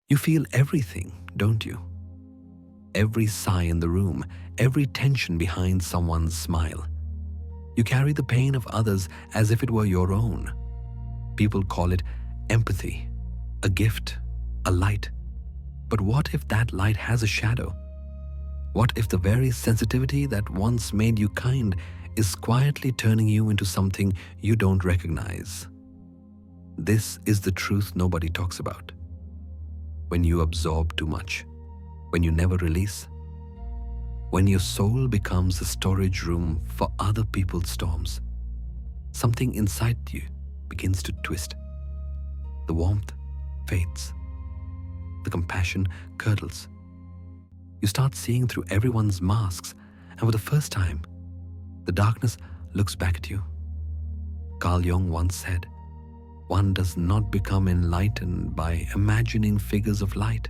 You feel everything, don't you? Every sigh in the room, every tension behind someone's smile. You carry the pain of others as if it were your own. People call it empathy, a gift, a light. But what if that light has a shadow? What if the very sensitivity that once made you kind is quietly turning you into something you don't recognize? This is the truth nobody talks about. When you absorb too much, when you never release, when your soul becomes a storage room for other people's storms, something inside you begins to twist. The warmth fades. The compassion curdles. You start seeing through everyone's masks, and for the first time, the darkness looks back at you. Carl Jung once said, "One does not become enlightened by imagining figures of light,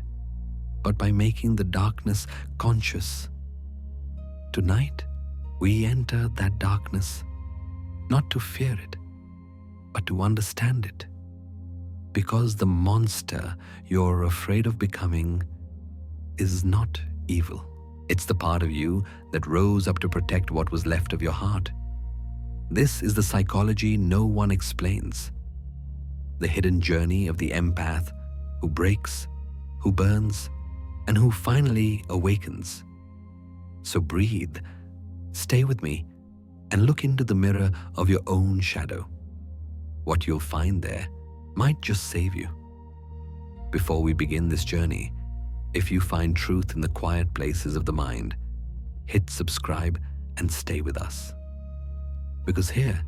but by making the darkness conscious." Tonight, we enter that darkness, not to fear it, but to understand it. Because the monster you're afraid of becoming is not evil. It's the part of you that rose up to protect what was left of your heart. This is the psychology no one explains. The hidden journey of the empath who breaks, who burns, and who finally awakens. So breathe, stay with me, and look into the mirror of your own shadow. What you'll find there might just save you. Before we begin this journey, if you find truth in the quiet places of the mind, hit subscribe and stay with us. Because here,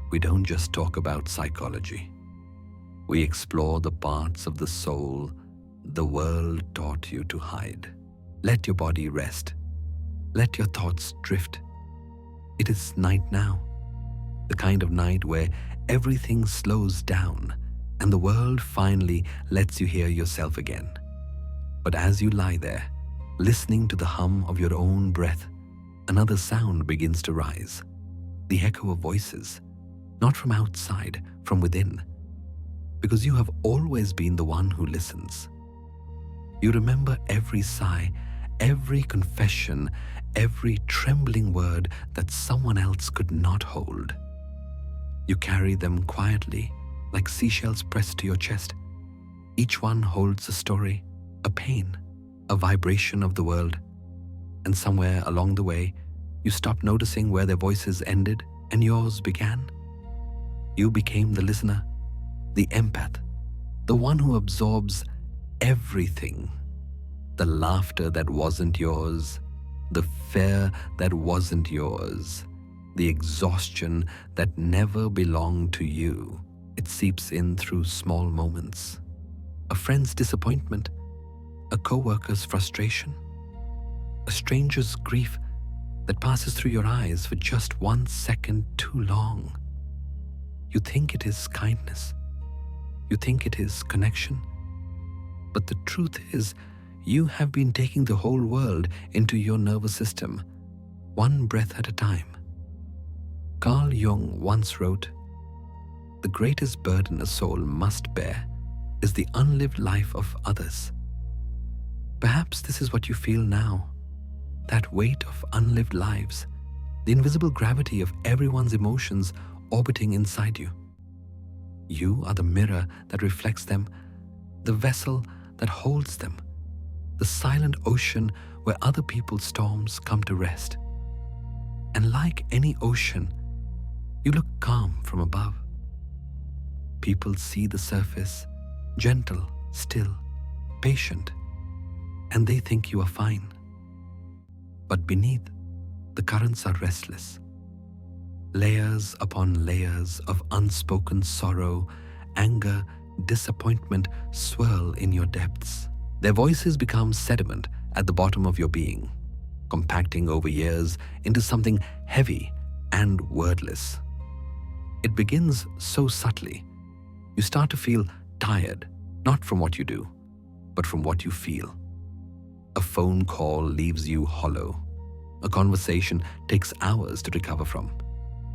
we don't just talk about psychology. We explore the parts of the soul the world taught you to hide. Let your body rest. Let your thoughts drift. It is night now, the kind of night where everything slows down and the world finally lets you hear yourself again. But as you lie there, listening to the hum of your own breath, another sound begins to rise. The echo of voices, not from outside, from within. Because you have always been the one who listens. You remember every sigh, every confession, every trembling word that someone else could not hold. You carry them quietly, like seashells pressed to your chest. Each one holds a story, a pain, a vibration of the world. And somewhere along the way, you stopped noticing where their voices ended and yours began. You became the listener, the empath, the one who absorbs everything. The laughter that wasn't yours, the fear that wasn't yours, the exhaustion that never belonged to you. It seeps in through small moments. A friend's disappointment, a co-worker's frustration, a stranger's grief that passes through your eyes for just 1 second too long. You think it is kindness. You think it is connection. But the truth is, you have been taking the whole world into your nervous system, one breath at a time. Carl Jung once wrote, "The greatest burden a soul must bear is the unlived life of others." Perhaps this is what you feel now, that weight of unlived lives, the invisible gravity of everyone's emotions orbiting inside you. You are the mirror that reflects them, the vessel that holds them, the silent ocean where other people's storms come to rest. And like any ocean, you look calm from above. People see the surface, gentle, still, patient, and they think you are fine. But beneath, the currents are restless. Layers upon layers of unspoken sorrow, anger, disappointment swirl in your depths. Their voices become sediment at the bottom of your being, compacting over years into something heavy and wordless. It begins so subtly. You start to feel tired, not from what you do, but from what you feel. A phone call leaves you hollow. A conversation takes hours to recover from.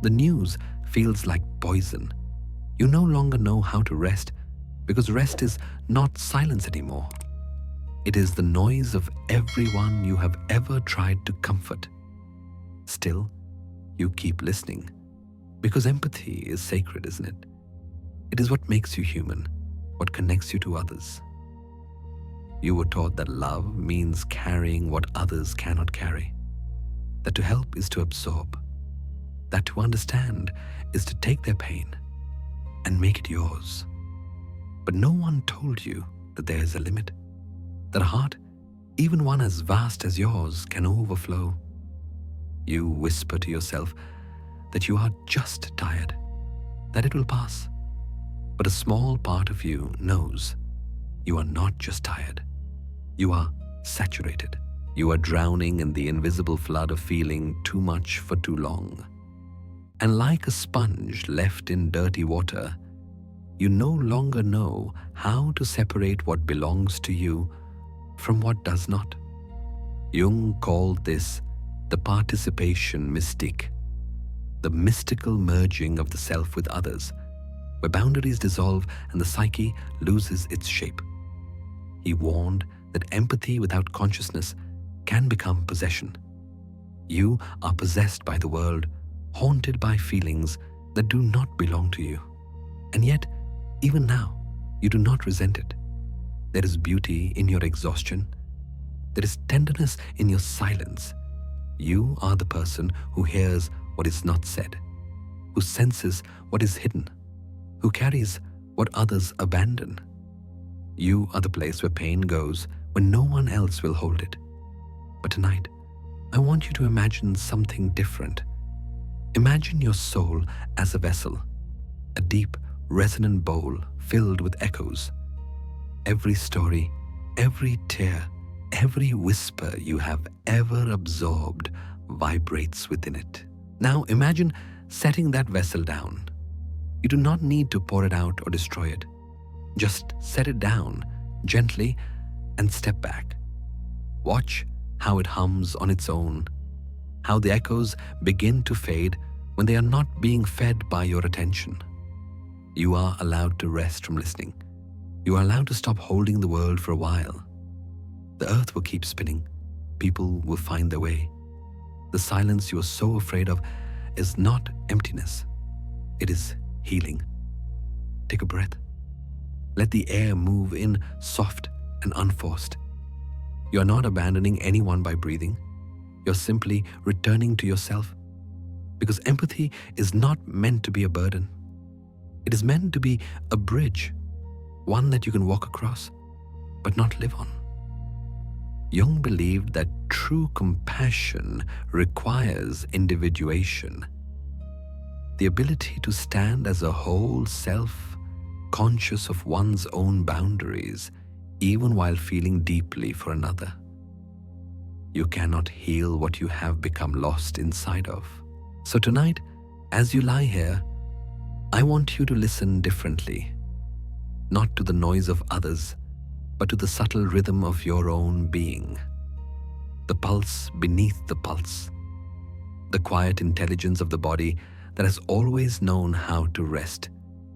The news feels like poison. You no longer know how to rest Because rest is not silence anymore. It is the noise of everyone you have ever tried to comfort. Still, you keep listening. Because empathy is sacred, isn't it? It is what makes you human, what connects you to others. You were taught that love means carrying what others cannot carry, that to help is to absorb, that to understand is to take their pain and make it yours. But no one told you that there is a limit, that a heart, even one as vast as yours, can overflow. You whisper to yourself that you are just tired, that it will pass. But a small part of you knows you are not just tired. You are saturated. You are drowning in the invisible flood of feeling too much for too long. And like a sponge left in dirty water, you no longer know how to separate what belongs to you from what does not. Jung called this the participation mystique, the mystical merging of the self with others, where boundaries dissolve and the psyche loses its shape. He warned that empathy without consciousness can become possession. You are possessed by the world, haunted by feelings that do not belong to you. And yet, even now, you do not resent it. There is beauty in your exhaustion. There is tenderness in your silence. You are the person who hears what is not said, who senses what is hidden, who carries what others abandon. You are the place where pain goes when no one else will hold it. But tonight, I want you to imagine something different. Imagine your soul as a vessel, a deep, resonant bowl filled with echoes. Every story, every tear, every whisper you have ever absorbed vibrates within it. Now imagine setting that vessel down. You do not need to pour it out or destroy it. Just set it down gently and step back. Watch how it hums on its own, how the echoes begin to fade when they are not being fed by your attention. You are allowed to rest from listening. You are allowed to stop holding the world for a while. The earth will keep spinning. People will find their way. The silence you are so afraid of is not emptiness. It is healing. Take a breath. Let the air move in soft and unforced. You are not abandoning anyone by breathing. You're simply returning to yourself. Because empathy is not meant to be a burden. It is meant to be a bridge, one that you can walk across, but not live on. Jung believed that true compassion requires individuation, the ability to stand as a whole self, conscious of one's own boundaries, even while feeling deeply for another. You cannot heal what you have become lost inside of. So tonight, as you lie here, I want you to listen differently, not to the noise of others, but to the subtle rhythm of your own being, the pulse beneath the pulse, the quiet intelligence of the body that has always known how to rest,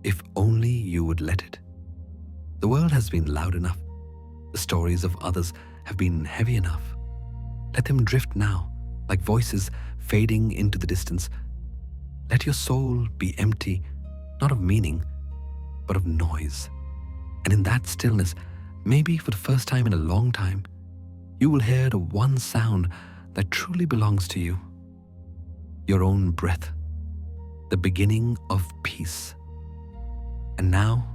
if only you would let it. The world has been loud enough. The stories of others have been heavy enough. Let them drift now, like voices fading into the distance. Let your soul be empty, not of meaning, but of noise. And in that stillness, maybe for the first time in a long time, you will hear the one sound that truly belongs to you. Your own breath, the beginning of peace. And now,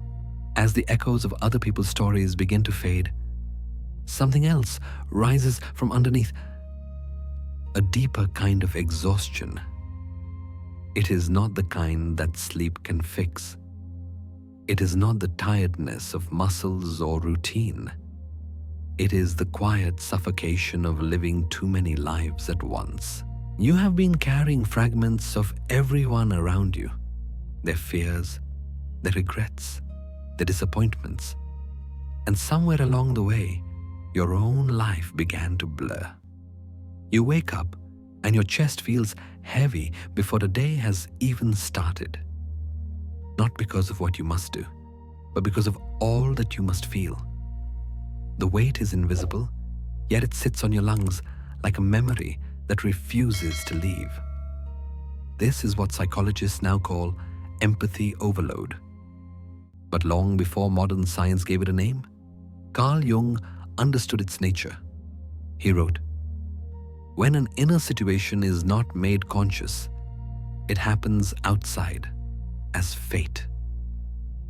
as the echoes of other people's stories begin to fade, something else rises from underneath, a deeper kind of exhaustion. It is not the kind that sleep can fix. It is not the tiredness of muscles or routine. It is the quiet suffocation of living too many lives at once. You have been carrying fragments of everyone around you, their fears, their regrets, their disappointments, and somewhere along the way, your own life began to blur. You wake up and your chest feels heavy before the day has even started. Not because of what you must do, but because of all that you must feel. The weight is invisible, yet it sits on your lungs like a memory that refuses to leave. This is what psychologists now call empathy overload. But long before modern science gave it a name, Carl Jung understood its nature. He wrote, "When an inner situation is not made conscious, it happens outside as fate.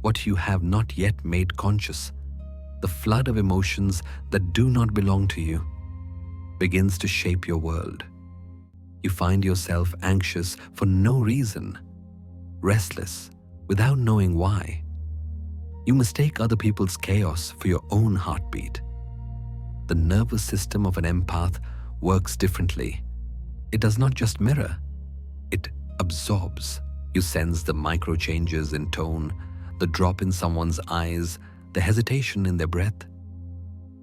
What you have not yet made conscious, the flood of emotions that do not belong to you, begins to shape your world. You find yourself anxious for no reason, restless without knowing why. You mistake other people's chaos for your own heartbeat. The nervous system of an empath works differently. It does not just mirror, it absorbs. You sense the micro changes in tone, the drop in someone's eyes, the hesitation in their breath.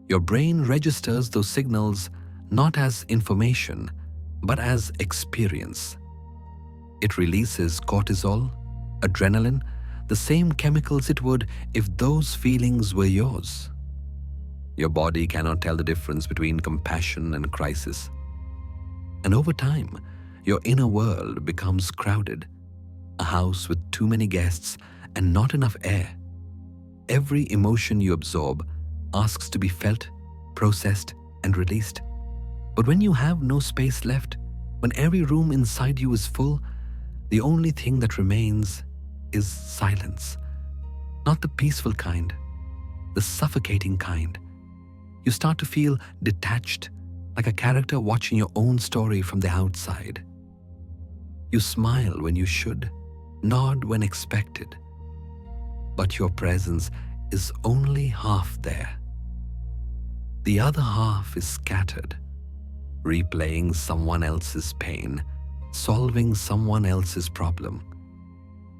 Your brain registers those signals not as information, but as experience. It releases cortisol, adrenaline, the same chemicals it would if those feelings were yours. Your body cannot tell the difference between compassion and crisis. And over time, your inner world becomes crowded, a house with too many guests and not enough air. Every emotion you absorb asks to be felt, processed, and released. But when you have no space left, when every room inside you is full, the only thing that remains is silence. Not the peaceful kind, the suffocating kind. You start to feel detached, like a character watching your own story from the outside. You smile when you should, nod when expected, but your presence is only half there. The other half is scattered, replaying someone else's pain, solving someone else's problem,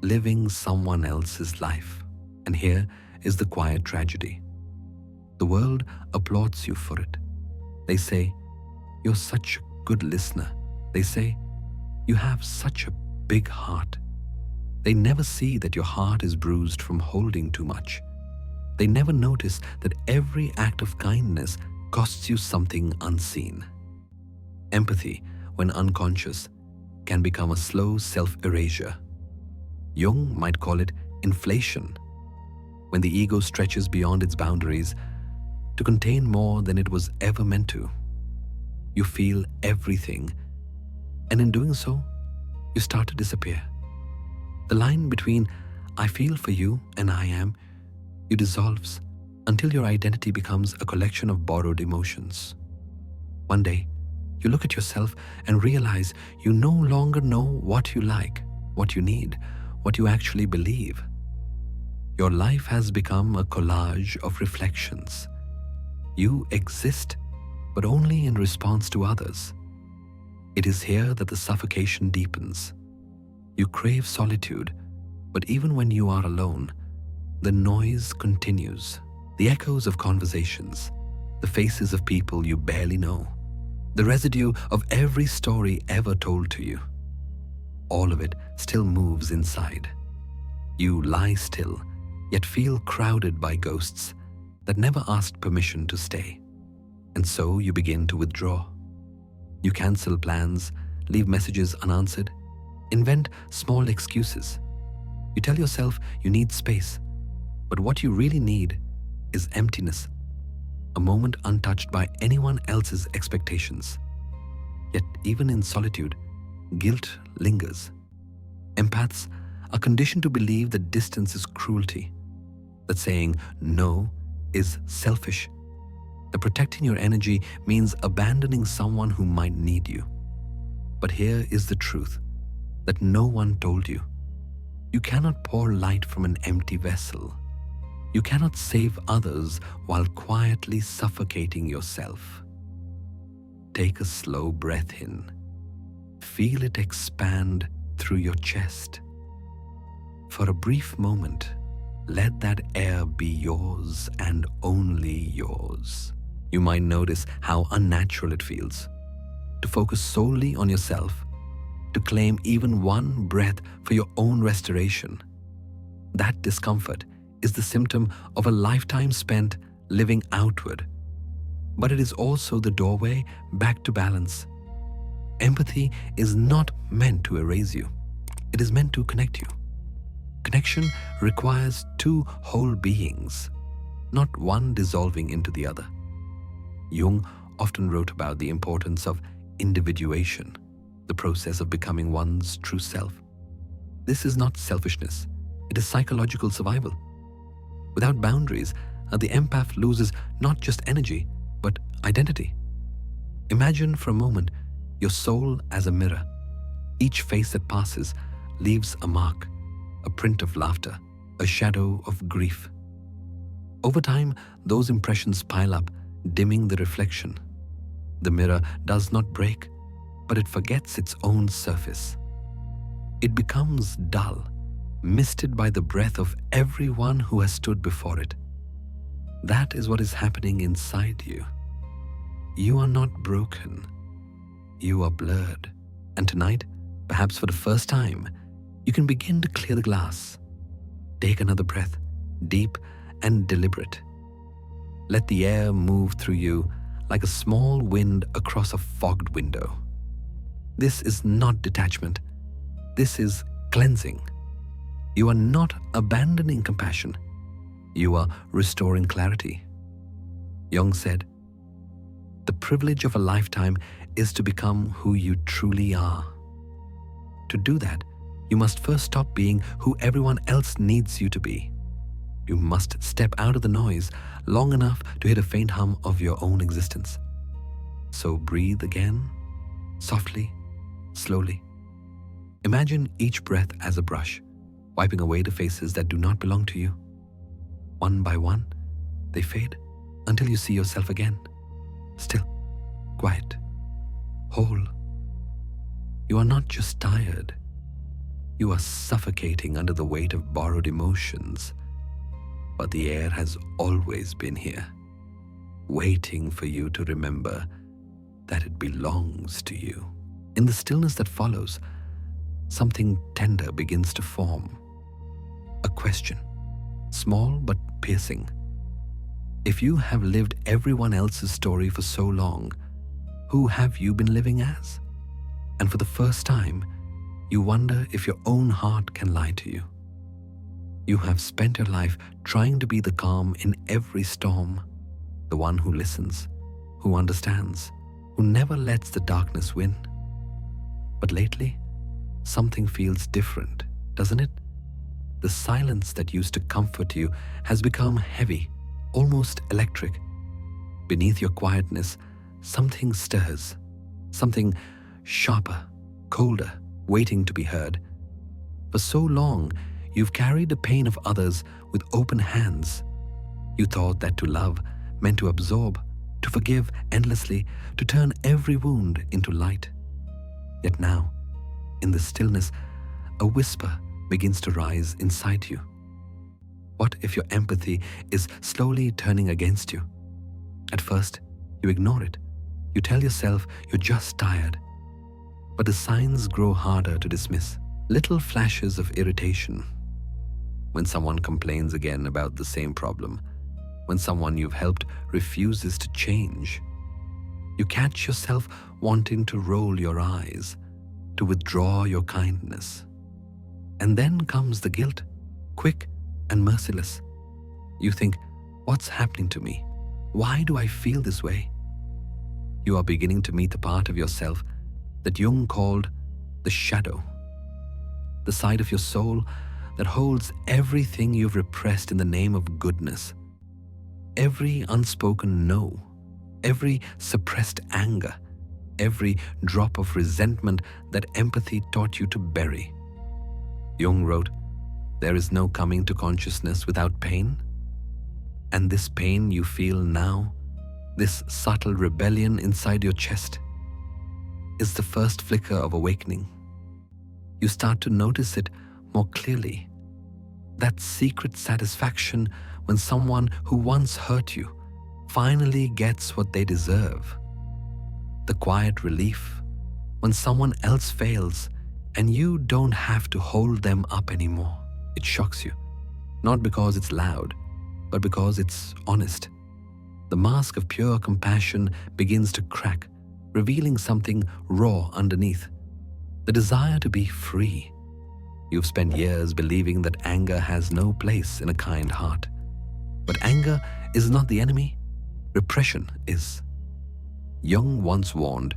living someone else's life. And here is the quiet tragedy. The world applauds you for it. They say, "You're such a good listener." They say, "You have such a big heart." They never see that your heart is bruised from holding too much. They never notice that every act of kindness costs you something unseen. Empathy, when unconscious, can become a slow self-erasure. Jung might call it inflation, when the ego stretches beyond its boundaries to contain more than it was ever meant to. You feel everything, and in doing so, you start to disappear. The line between "I feel for you" and "I am" you dissolves until your identity becomes a collection of borrowed emotions. One day, you look at yourself and realize you no longer know what you like, what you need, what you actually believe. Your life has become a collage of reflections. You exist, but only in response to others. It is here that the suffocation deepens. You crave solitude, but even when you are alone, the noise continues. The echoes of conversations, the faces of people you barely know, the residue of every story ever told to you. All of it still moves inside. You lie still, yet feel crowded by ghosts that never asked permission to stay. And so you begin to withdraw. You cancel plans, leave messages unanswered, invent small excuses. You tell yourself you need space, but what you really need is emptiness, a moment untouched by anyone else's expectations. Yet even in solitude, guilt lingers. Empaths are conditioned to believe that distance is cruelty, that saying no is selfish, that protecting your energy means abandoning someone who might need you. But here is the truth that no one told you. You cannot pour light from an empty vessel. You cannot save others while quietly suffocating yourself. Take a slow breath in. Feel it expand through your chest. For a brief moment, let that air be yours and only yours. You might notice how unnatural it feels to focus solely on yourself, to claim even one breath for your own restoration. That discomfort is the symptom of a lifetime spent living outward, but it is also the doorway back to balance. Empathy is not meant to erase you. It is meant to connect you. Connection requires two whole beings, not one dissolving into the other. Jung often wrote about the importance of individuation, the process of becoming one's true self. This is not selfishness, it is psychological survival. Without boundaries, the empath loses not just energy, but identity. Imagine for a moment your soul as a mirror. Each face that passes leaves a mark, a print of laughter, a shadow of grief. Over time, those impressions pile up, dimming the reflection. The mirror does not break, but it forgets its own surface. It becomes dull, misted by the breath of everyone who has stood before it. That is what is happening inside you. You are not broken. You are blurred. And tonight, perhaps for the first time, you can begin to clear the glass. Take another breath, deep and deliberate. Let the air move through you like a small wind across a fogged window. This is not detachment. This is cleansing. You are not abandoning compassion. You are restoring clarity. Jung said, "The privilege of a lifetime is to become who you truly are." To do that, you must first stop being who everyone else needs you to be. You must step out of the noise long enough to hear a faint hum of your own existence. So breathe again, softly, slowly. Imagine each breath as a brush, wiping away the faces that do not belong to you. One by one, they fade until you see yourself again. Still, quiet, whole. You are not just tired. You are suffocating under the weight of borrowed emotions. But the air has always been here, waiting for you to remember that it belongs to you. In the stillness that follows, something tender begins to form. A question, small but piercing. If you have lived everyone else's story for so long, who have you been living as? And for the first time, you wonder if your own heart can lie to you. You have spent your life trying to be the calm in every storm, the one who listens, who understands, who never lets the darkness win. But lately, something feels different, doesn't it? The silence that used to comfort you has become heavy, almost electric. Beneath your quietness, something stirs, something sharper, colder, waiting to be heard. For so long, you've carried the pain of others with open hands. You thought that to love meant to absorb, to forgive endlessly, to turn every wound into light. Yet now, in the stillness, a whisper begins to rise inside you. What if your empathy is slowly turning against you? At first, you ignore it. You tell yourself you're just tired. But the signs grow harder to dismiss. Little flashes of irritation. When someone complains again about the same problem, when someone you've helped refuses to change, you catch yourself wanting to roll your eyes, to withdraw your kindness. And then comes the guilt, quick and merciless. You think, what's happening to me? Why do I feel this way? You are beginning to meet the part of yourself that Jung called the shadow, the side of your soul that holds everything you've repressed in the name of goodness. Every unspoken no, every suppressed anger, every drop of resentment that empathy taught you to bury. Jung wrote, "There is no coming to consciousness without pain." And this pain you feel now, this subtle rebellion inside your chest, is the first flicker of awakening. You start to notice it more clearly. That secret satisfaction when someone who once hurt you finally gets what they deserve. The quiet relief when someone else fails and you don't have to hold them up anymore. It shocks you. not because it's loud, but because it's honest. The mask of pure compassion begins to crack, revealing something raw underneath. The desire to be free. You've spent years believing that anger has no place in a kind heart. But anger is not the enemy. Repression is. Jung once warned,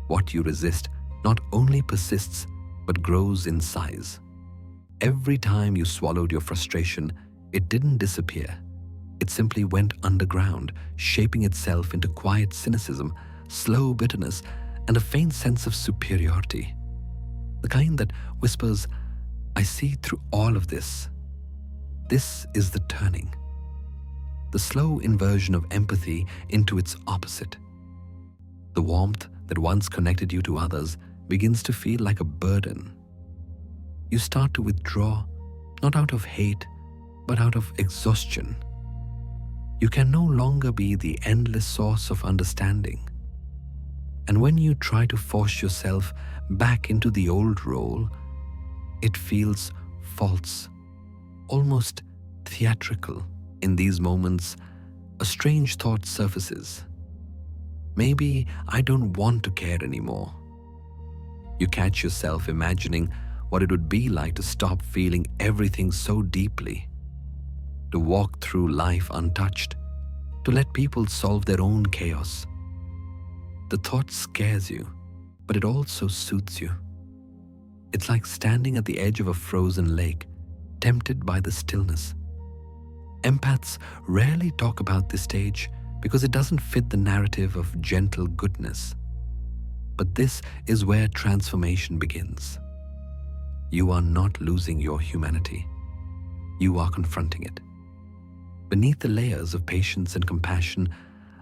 what you resist not only persists, but grows in size. Every time you swallowed your frustration, it didn't disappear. It simply went underground, shaping itself into quiet cynicism, slow bitterness, and a faint sense of superiority. The kind that whispers, I see through all of this. This is the turning. The slow inversion of empathy into its opposite. The warmth that once connected you to others begins to feel like a burden. You start to withdraw, not out of hate, but out of exhaustion. You can no longer be the endless source of understanding. And when you try to force yourself back into the old role, it feels false, almost theatrical. In these moments, a strange thought surfaces. Maybe I don't want to care anymore. You catch yourself imagining what it would be like to stop feeling everything so deeply, to walk through life untouched, to let people solve their own chaos. The thought scares you, but it also soothes you. It's like standing at the edge of a frozen lake, tempted by the stillness. Empaths rarely talk about this stage because it doesn't fit the narrative of gentle goodness. But this is where transformation begins. You are not losing your humanity. You are confronting it. Beneath the layers of patience and compassion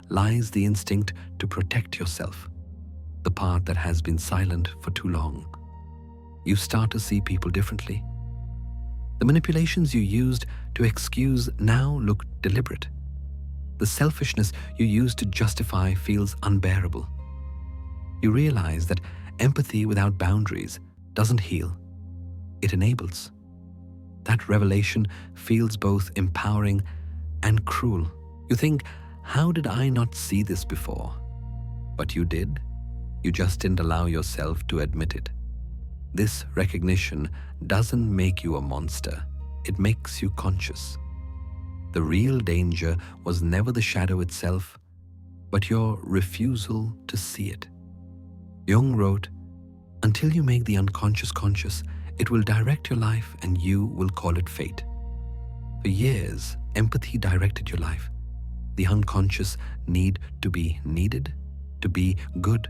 lies the instinct to protect yourself, the part that has been silent for too long. You start to see people differently. The manipulations you used to excuse now look deliberate. The selfishness you used to justify feels unbearable. You realize that empathy without boundaries doesn't heal, it enables. That revelation feels both empowering and cruel. You think, how did I not see this before? But you did. You just didn't allow yourself to admit it. This recognition doesn't make you a monster. It makes you conscious. The real danger was never the shadow itself, but your refusal to see it. Jung wrote, until you make the unconscious conscious, it will direct your life and you will call it fate. For years, empathy directed your life. The unconscious need to be needed, to be good,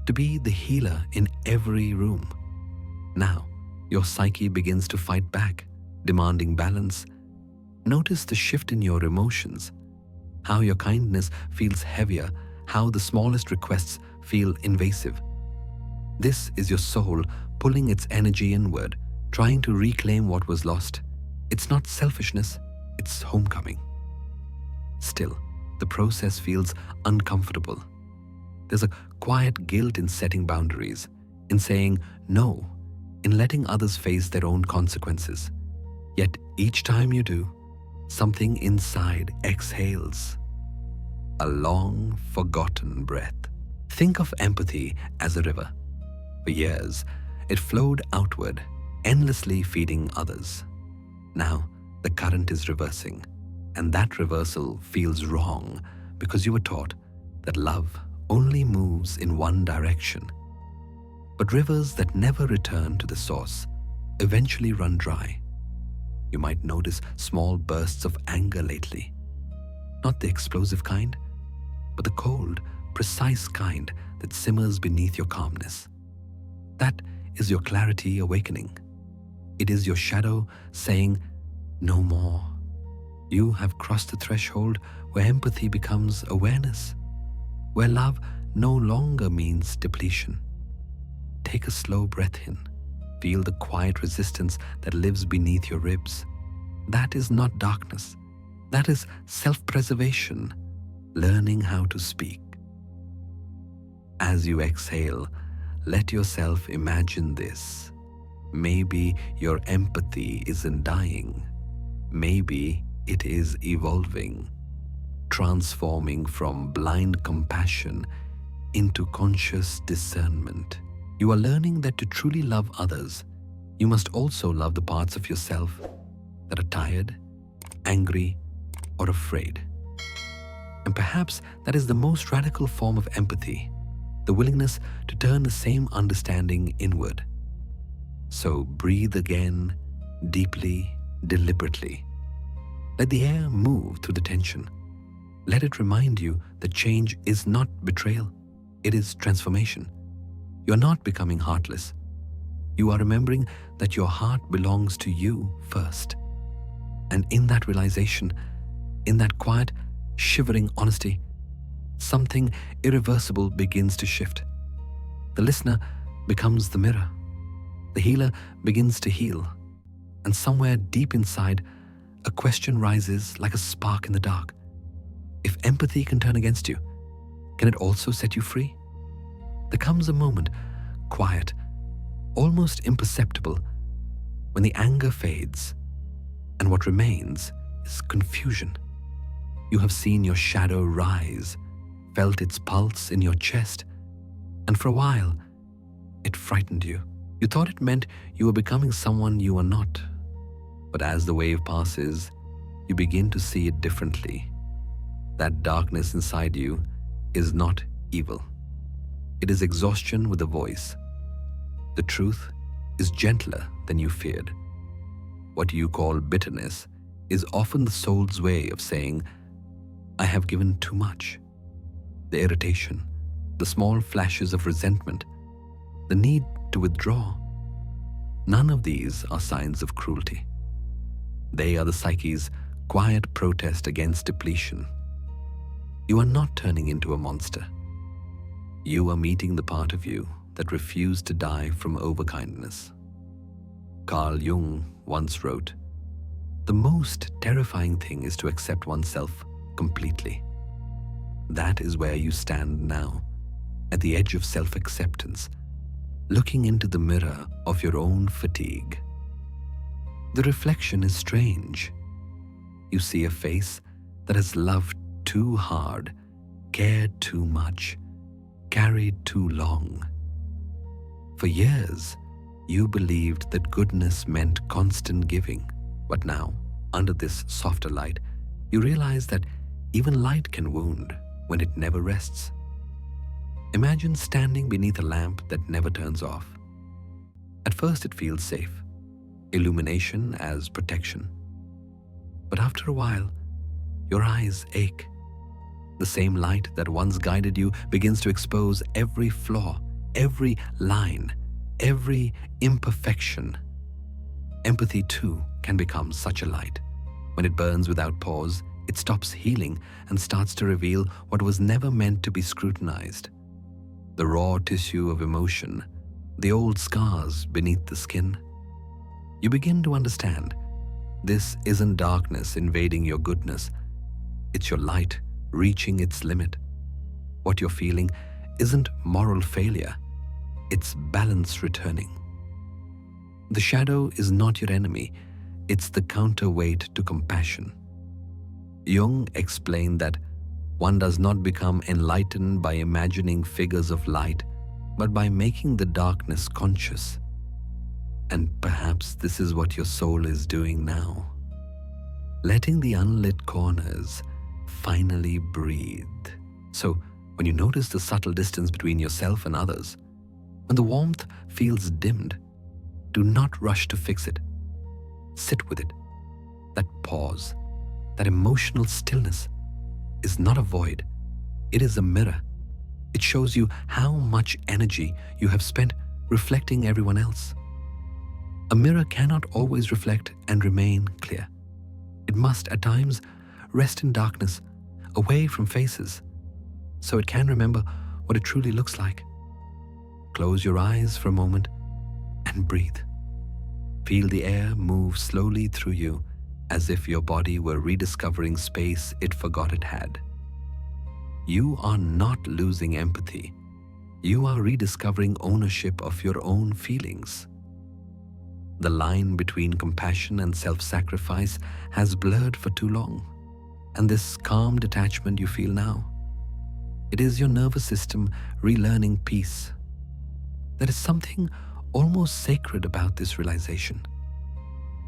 to be the healer in every room. Now, your psyche begins to fight back, demanding balance. Notice the shift in your emotions, how your kindness feels heavier, how the smallest requests feel invasive. This is your soul pulling its energy inward, trying to reclaim what was lost. It's not selfishness, it's homecoming. Still, the process feels uncomfortable. There's a quiet guilt in setting boundaries, in saying no, in letting others face their own consequences. Yet each time you do, something inside exhales. A long, forgotten breath. Think of empathy as a river. For years, it flowed outward, endlessly feeding others. Now, the current is reversing, and that reversal feels wrong because you were taught that love only moves in one direction. But rivers that never return to the source eventually run dry. You might notice small bursts of anger lately. Not the explosive kind, but the cold, precise kind that simmers beneath your calmness. That is your clarity awakening. It is your shadow saying, no more. You have crossed the threshold where empathy becomes awareness, where love no longer means depletion. Take a slow breath in. Feel the quiet resistance that lives beneath your ribs. That is not darkness. That is self-preservation, learning how to speak. As you exhale, let yourself imagine this. Maybe your empathy isn't dying. Maybe it is evolving, transforming from blind compassion into conscious discernment. You are learning that to truly love others, you must also love the parts of yourself that are tired, angry, or afraid. And perhaps that is the most radical form of empathy, the willingness to turn the same understanding inward. So breathe again, deeply, deliberately. Let the air move through the tension. Let it remind you that change is not betrayal, it is transformation. You are not becoming heartless. You are remembering that your heart belongs to you first. And in that realization, in that quiet, shivering honesty, something irreversible begins to shift. The listener becomes the mirror. The healer begins to heal. And somewhere deep inside, a question rises like a spark in the dark. If empathy can turn against you, can it also set you free? There comes a moment, quiet, almost imperceptible, when the anger fades and what remains is confusion. You have seen your shadow rise, felt its pulse in your chest, and for a while, it frightened you. You thought it meant you were becoming someone you are not. But as the wave passes, you begin to see it differently. That darkness inside you is not evil. It is exhaustion with a voice. The truth is gentler than you feared. What you call bitterness is often the soul's way of saying, I have given too much. The irritation, the small flashes of resentment, the need to withdraw, none of these are signs of cruelty. They are the psyche's quiet protest against depletion. You are not turning into a monster. You are meeting the part of you that refused to die from overkindness. Carl Jung once wrote, "The most terrifying thing is to accept oneself completely." That is where you stand now, at the edge of self-acceptance, looking into the mirror of your own fatigue. The reflection is strange. You see a face that has loved too hard, cared too much, carried too long. For years, you believed that goodness meant constant giving, but now, under this softer light, you realize that even light can wound when it never rests. Imagine standing beneath a lamp that never turns off. At first it feels safe, illumination as protection. But after a while, your eyes ache. The same light that once guided you begins to expose every flaw, every line, every imperfection. Empathy too can become such a light. When it burns without pause, it stops healing and starts to reveal what was never meant to be scrutinized. The raw tissue of emotion, the old scars beneath the skin. You begin to understand. This isn't darkness invading your goodness. It's your light reaching its limit. What you're feeling isn't moral failure. It's balance returning. The shadow is not your enemy. It's the counterweight to compassion. Jung explained that one does not become enlightened by imagining figures of light, but by making the darkness conscious. And perhaps this is what your soul is doing now. Letting the unlit corners finally breathe. So, when you notice the subtle distance between yourself and others, when the warmth feels dimmed, do not rush to fix it. Sit with it. That pause, that emotional stillness is not a void. It is a mirror. It shows you how much energy you have spent reflecting everyone else. A mirror cannot always reflect and remain clear. It must, at times, rest in darkness, away from faces, so it can remember what it truly looks like. Close your eyes for a moment and breathe. Feel the air move slowly through you as if your body were rediscovering space it forgot it had. You are not losing empathy. You are rediscovering ownership of your own feelings. The line between compassion and self-sacrifice has blurred for too long. And this calm detachment you feel now, it is your nervous system relearning peace. There is something almost sacred about this realization.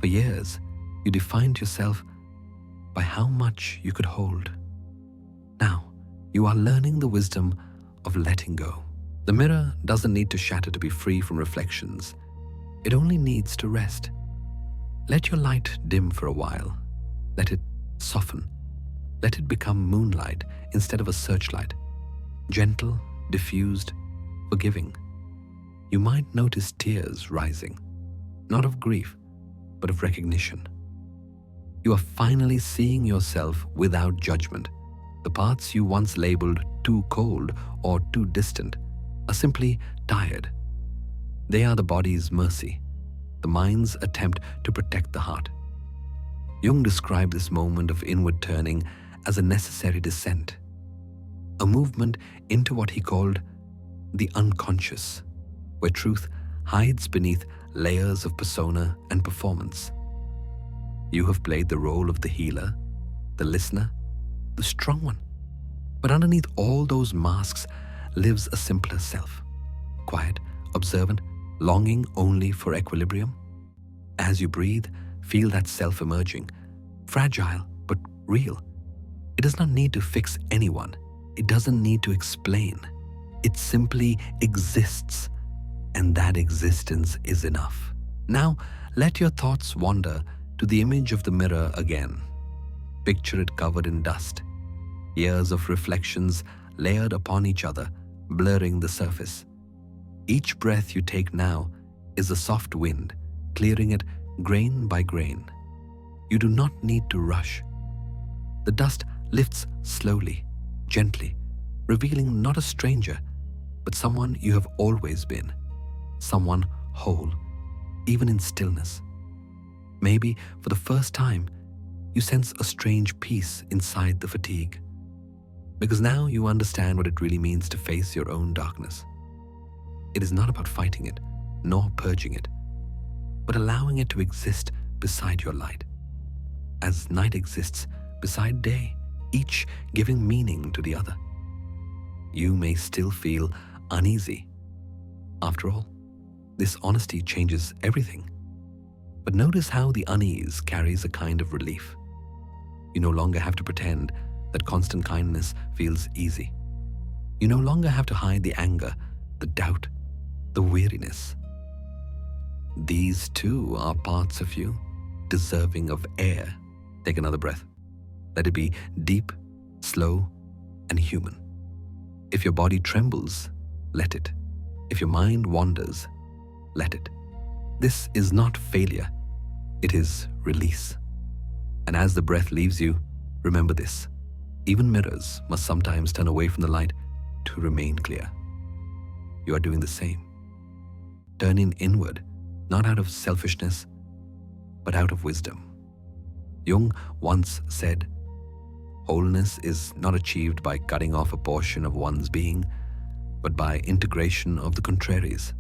For years, you defined yourself by how much you could hold. Now, you are learning the wisdom of letting go. The mirror doesn't need to shatter to be free from reflections. It only needs to rest. Let your light dim for a while. Let it soften. Let it become moonlight instead of a searchlight. Gentle, diffused, forgiving. You might notice tears rising, not of grief, but of recognition. You are finally seeing yourself without judgment. The parts you once labeled too cold or too distant are simply tired. They are the body's mercy, the mind's attempt to protect the heart. Jung described this moment of inward turning as a necessary descent, a movement into what he called the unconscious, where truth hides beneath layers of persona and performance. You have played the role of the healer, the listener, the strong one. But underneath all those masks lives a simpler self, quiet, observant, longing only for equilibrium. As you breathe, feel that self emerging, fragile but real. It does not need to fix anyone. It doesn't need to explain. It simply exists, and that existence is enough. Now, let your thoughts wander to the image of the mirror again. Picture it covered in dust, years of reflections layered upon each other, blurring the surface. Each breath you take now is a soft wind, clearing it grain by grain. You do not need to rush. The dust lifts slowly, gently, revealing not a stranger, but someone you have always been, someone whole, even in stillness. Maybe for the first time, you sense a strange peace inside the fatigue, because now you understand what it really means to face your own darkness. It is not about fighting it, nor purging it, but allowing it to exist beside your light. As night exists beside day, each giving meaning to the other. You may still feel uneasy. After all, this honesty changes everything. But notice how the unease carries a kind of relief. You no longer have to pretend that constant kindness feels easy. You no longer have to hide the anger, the doubt, the weariness. These too are parts of you, deserving of air. Take another breath. Let it be deep, slow, and human. If your body trembles, let it. If your mind wanders, let it. This is not failure. It is release. And as the breath leaves you, remember this. Even mirrors must sometimes turn away from the light to remain clear. You are doing the same. Turning inward, not out of selfishness, but out of wisdom. Jung once said, "Wholeness is not achieved by cutting off a portion of one's being, but by integration of the contraries."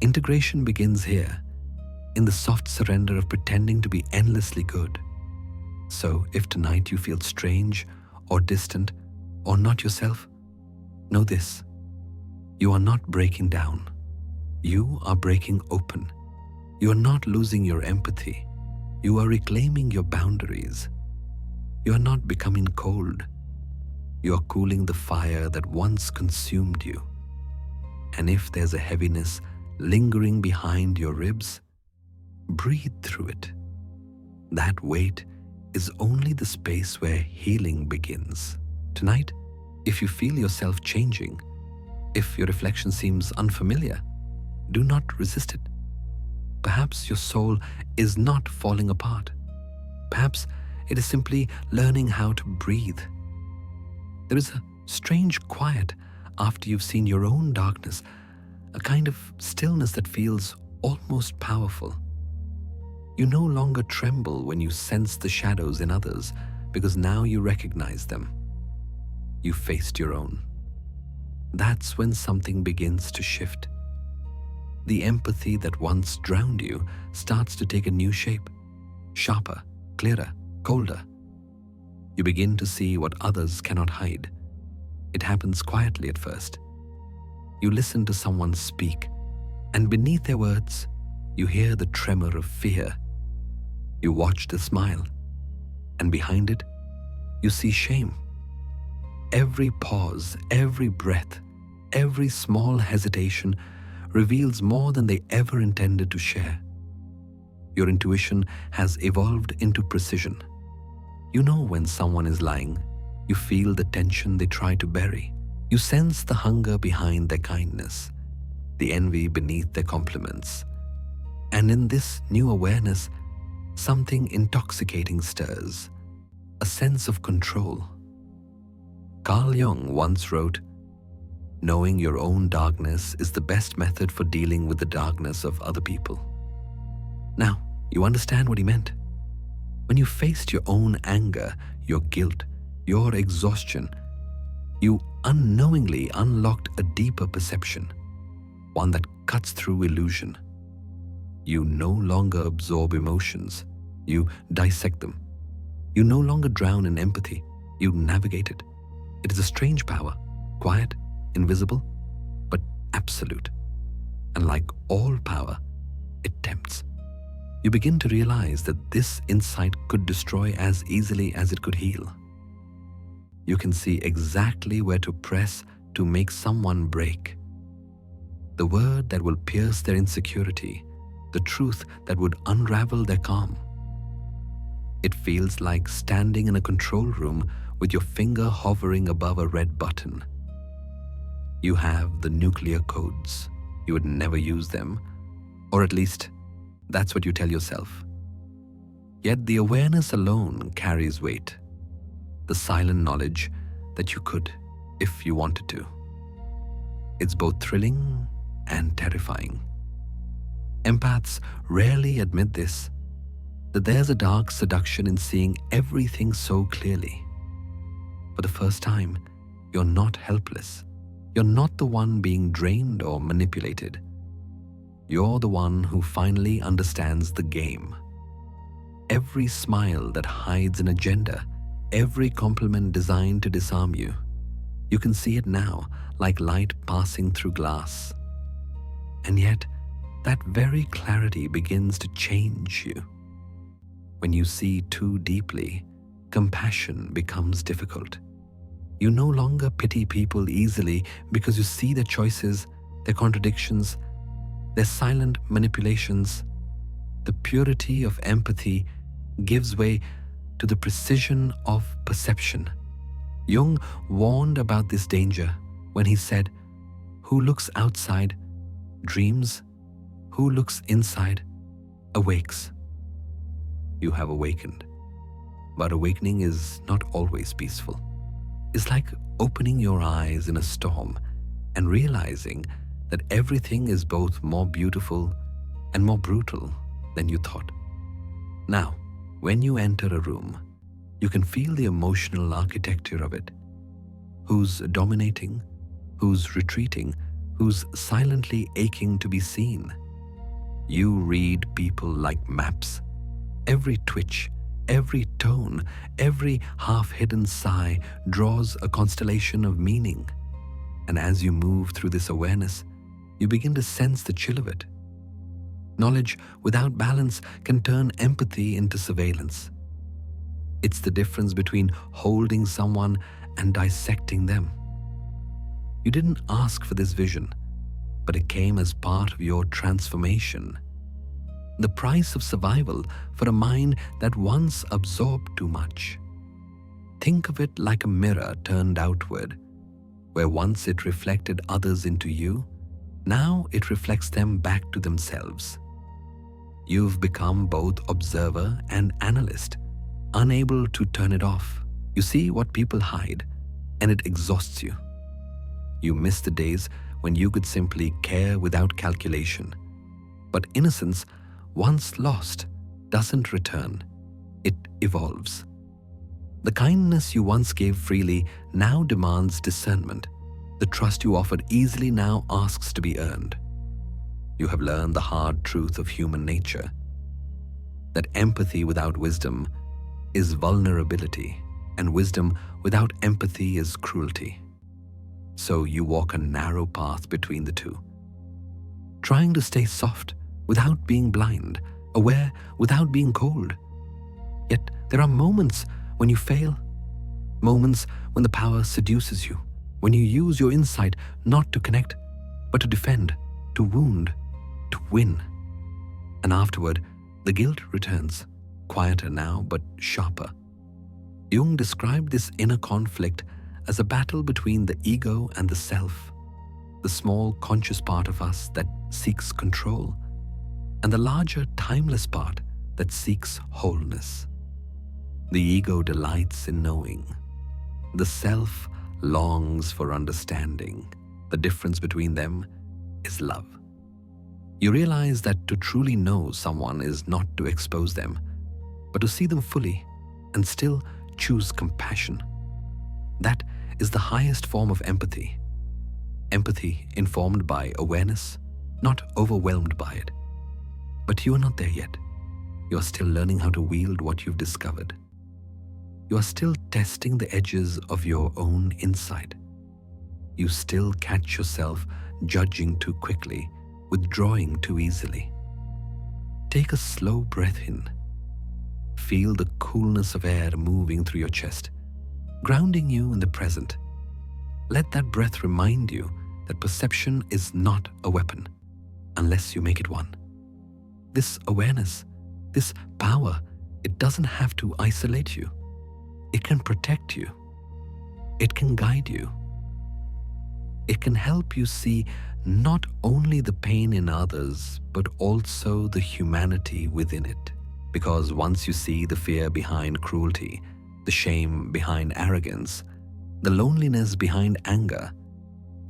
Integration begins here, in the soft surrender of pretending to be endlessly good. So if tonight you feel strange or distant or not yourself, know this: you are not breaking down. You are breaking open. You are not losing your empathy. You are reclaiming your boundaries. You are not becoming cold. You are cooling the fire that once consumed you. And if there's a heaviness lingering behind your ribs, breathe through it. That weight is only the space where healing begins. Tonight, if you feel yourself changing, if your reflection seems unfamiliar, do not resist it. Perhaps your soul is not falling apart. Perhaps it is simply learning how to breathe. There is a strange quiet after you've seen your own darkness, a kind of stillness that feels almost powerful. You no longer tremble when you sense the shadows in others, because now you recognize them. You faced your own. That's when something begins to shift. the empathy that once drowned you starts to take a new shape, sharper, clearer, colder. You begin to see what others cannot hide. It happens quietly at first. You listen to someone speak, and beneath their words, you hear the tremor of fear. You watch the smile, and behind it, you see shame. Every pause, every breath, every small hesitation reveals more than they ever intended to share. Your intuition has evolved into precision. You know when someone is lying. You feel the tension they try to bury. You sense the hunger behind their kindness, the envy beneath their compliments. And in this new awareness, something intoxicating stirs, a sense of control. Carl Jung once wrote, "Knowing your own darkness is the best method for dealing with the darkness of other people." Now, you understand what he meant. When you faced your own anger, your guilt, your exhaustion, you unknowingly unlocked a deeper perception, one that cuts through illusion. You no longer absorb emotions, you dissect them. You no longer drown in empathy, you navigate it. It is a strange power, quiet, invisible, but absolute. And like all power, it tempts. You begin to realize that this insight could destroy as easily as it could heal. You can see exactly where to press to make someone break. The word that will pierce their insecurity, the truth that would unravel their calm. It feels like standing in a control room with your finger hovering above a red button. You have the nuclear codes. You would never use them, or at least that's what you tell yourself. Yet the awareness alone carries weight, the silent knowledge that you could if you wanted to. It's both thrilling and terrifying. Empaths rarely admit this, that there's a dark seduction in seeing everything so clearly. For the first time, you're not helpless. You're not the one being drained or manipulated. You're the one who finally understands the game. Every smile that hides an agenda, every compliment designed to disarm you, you can see it now like light passing through glass. And yet, that very clarity begins to change you. When you see too deeply, compassion becomes difficult. You no longer pity people easily because you see their choices, their contradictions, their silent manipulations. The purity of empathy gives way to the precision of perception. Jung warned about this danger when he said, "Who looks outside dreams, who looks inside awakes." You have awakened, but awakening is not always peaceful. It's like opening your eyes in a storm and realizing that everything is both more beautiful and more brutal than you thought. Now, when you enter a room, you can feel the emotional architecture of it. Who's dominating, who's retreating, who's silently aching to be seen. You read people like maps. Every twitch, every tone, every half-hidden sigh draws a constellation of meaning. And as you move through this awareness, you begin to sense the chill of it. Knowledge without balance can turn empathy into surveillance. It's the difference between holding someone and dissecting them. You didn't ask for this vision, but it came as part of your transformation. The price of survival for a mind that once absorbed too much. Think of it like a mirror turned outward, where once it reflected others into you, now it reflects them back to themselves. You've become both observer and analyst, unable to turn it off. You see what people hide, and it exhausts you. You miss the days when you could simply care without calculation. But innocence, once lost, doesn't return. It evolves. The kindness you once gave freely now demands discernment. The trust you offered easily now asks to be earned. You have learned the hard truth of human nature, that empathy without wisdom is vulnerability, and wisdom without empathy is cruelty. So you walk a narrow path between the two, trying to stay soft without being blind, aware without being cold. Yet there are moments when you fail, moments when the power seduces you, when you use your insight not to connect, but to defend, to wound, to win. And afterward, the guilt returns, quieter now but sharper. Jung described this inner conflict as a battle between the ego and the self, the small conscious part of us that seeks control, and the larger timeless part that seeks wholeness. The ego delights in knowing. The self longs for understanding. The difference between them is love. You realize that to truly know someone is not to expose them, but to see them fully and still choose compassion. That is the highest form of empathy. Empathy informed by awareness, not overwhelmed by it. But you are not there yet. You are still learning how to wield what you've discovered. You are still testing the edges of your own insight. You still catch yourself judging too quickly, withdrawing too easily. Take a slow breath in. Feel the coolness of air moving through your chest, grounding you in the present. Let that breath remind you that perception is not a weapon unless you make it one. This awareness, this power, it doesn't have to isolate you. It can protect you. It can guide you. It can help you see not only the pain in others, but also the humanity within it. Because once you see the fear behind cruelty, the shame behind arrogance, the loneliness behind anger,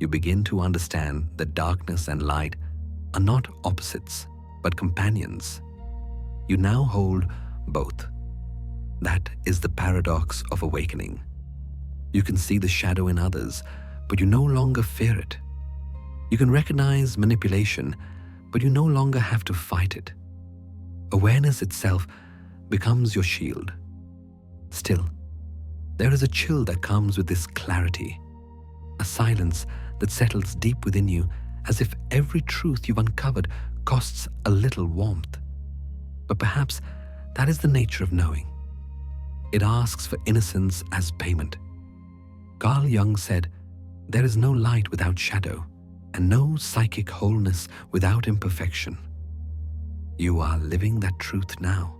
you begin to understand that darkness and light are not opposites, but companions. You now hold both. That is the paradox of awakening. You can see the shadow in others, but you no longer fear it. You can recognize manipulation, but you no longer have to fight it. Awareness itself becomes your shield. Still, there is a chill that comes with this clarity, a silence that settles deep within you, as if every truth you've uncovered costs a little warmth. But perhaps that is the nature of knowing. It asks for innocence as payment. Carl Jung said, "There is no light without shadow, and no psychic wholeness without imperfection." You are living that truth now,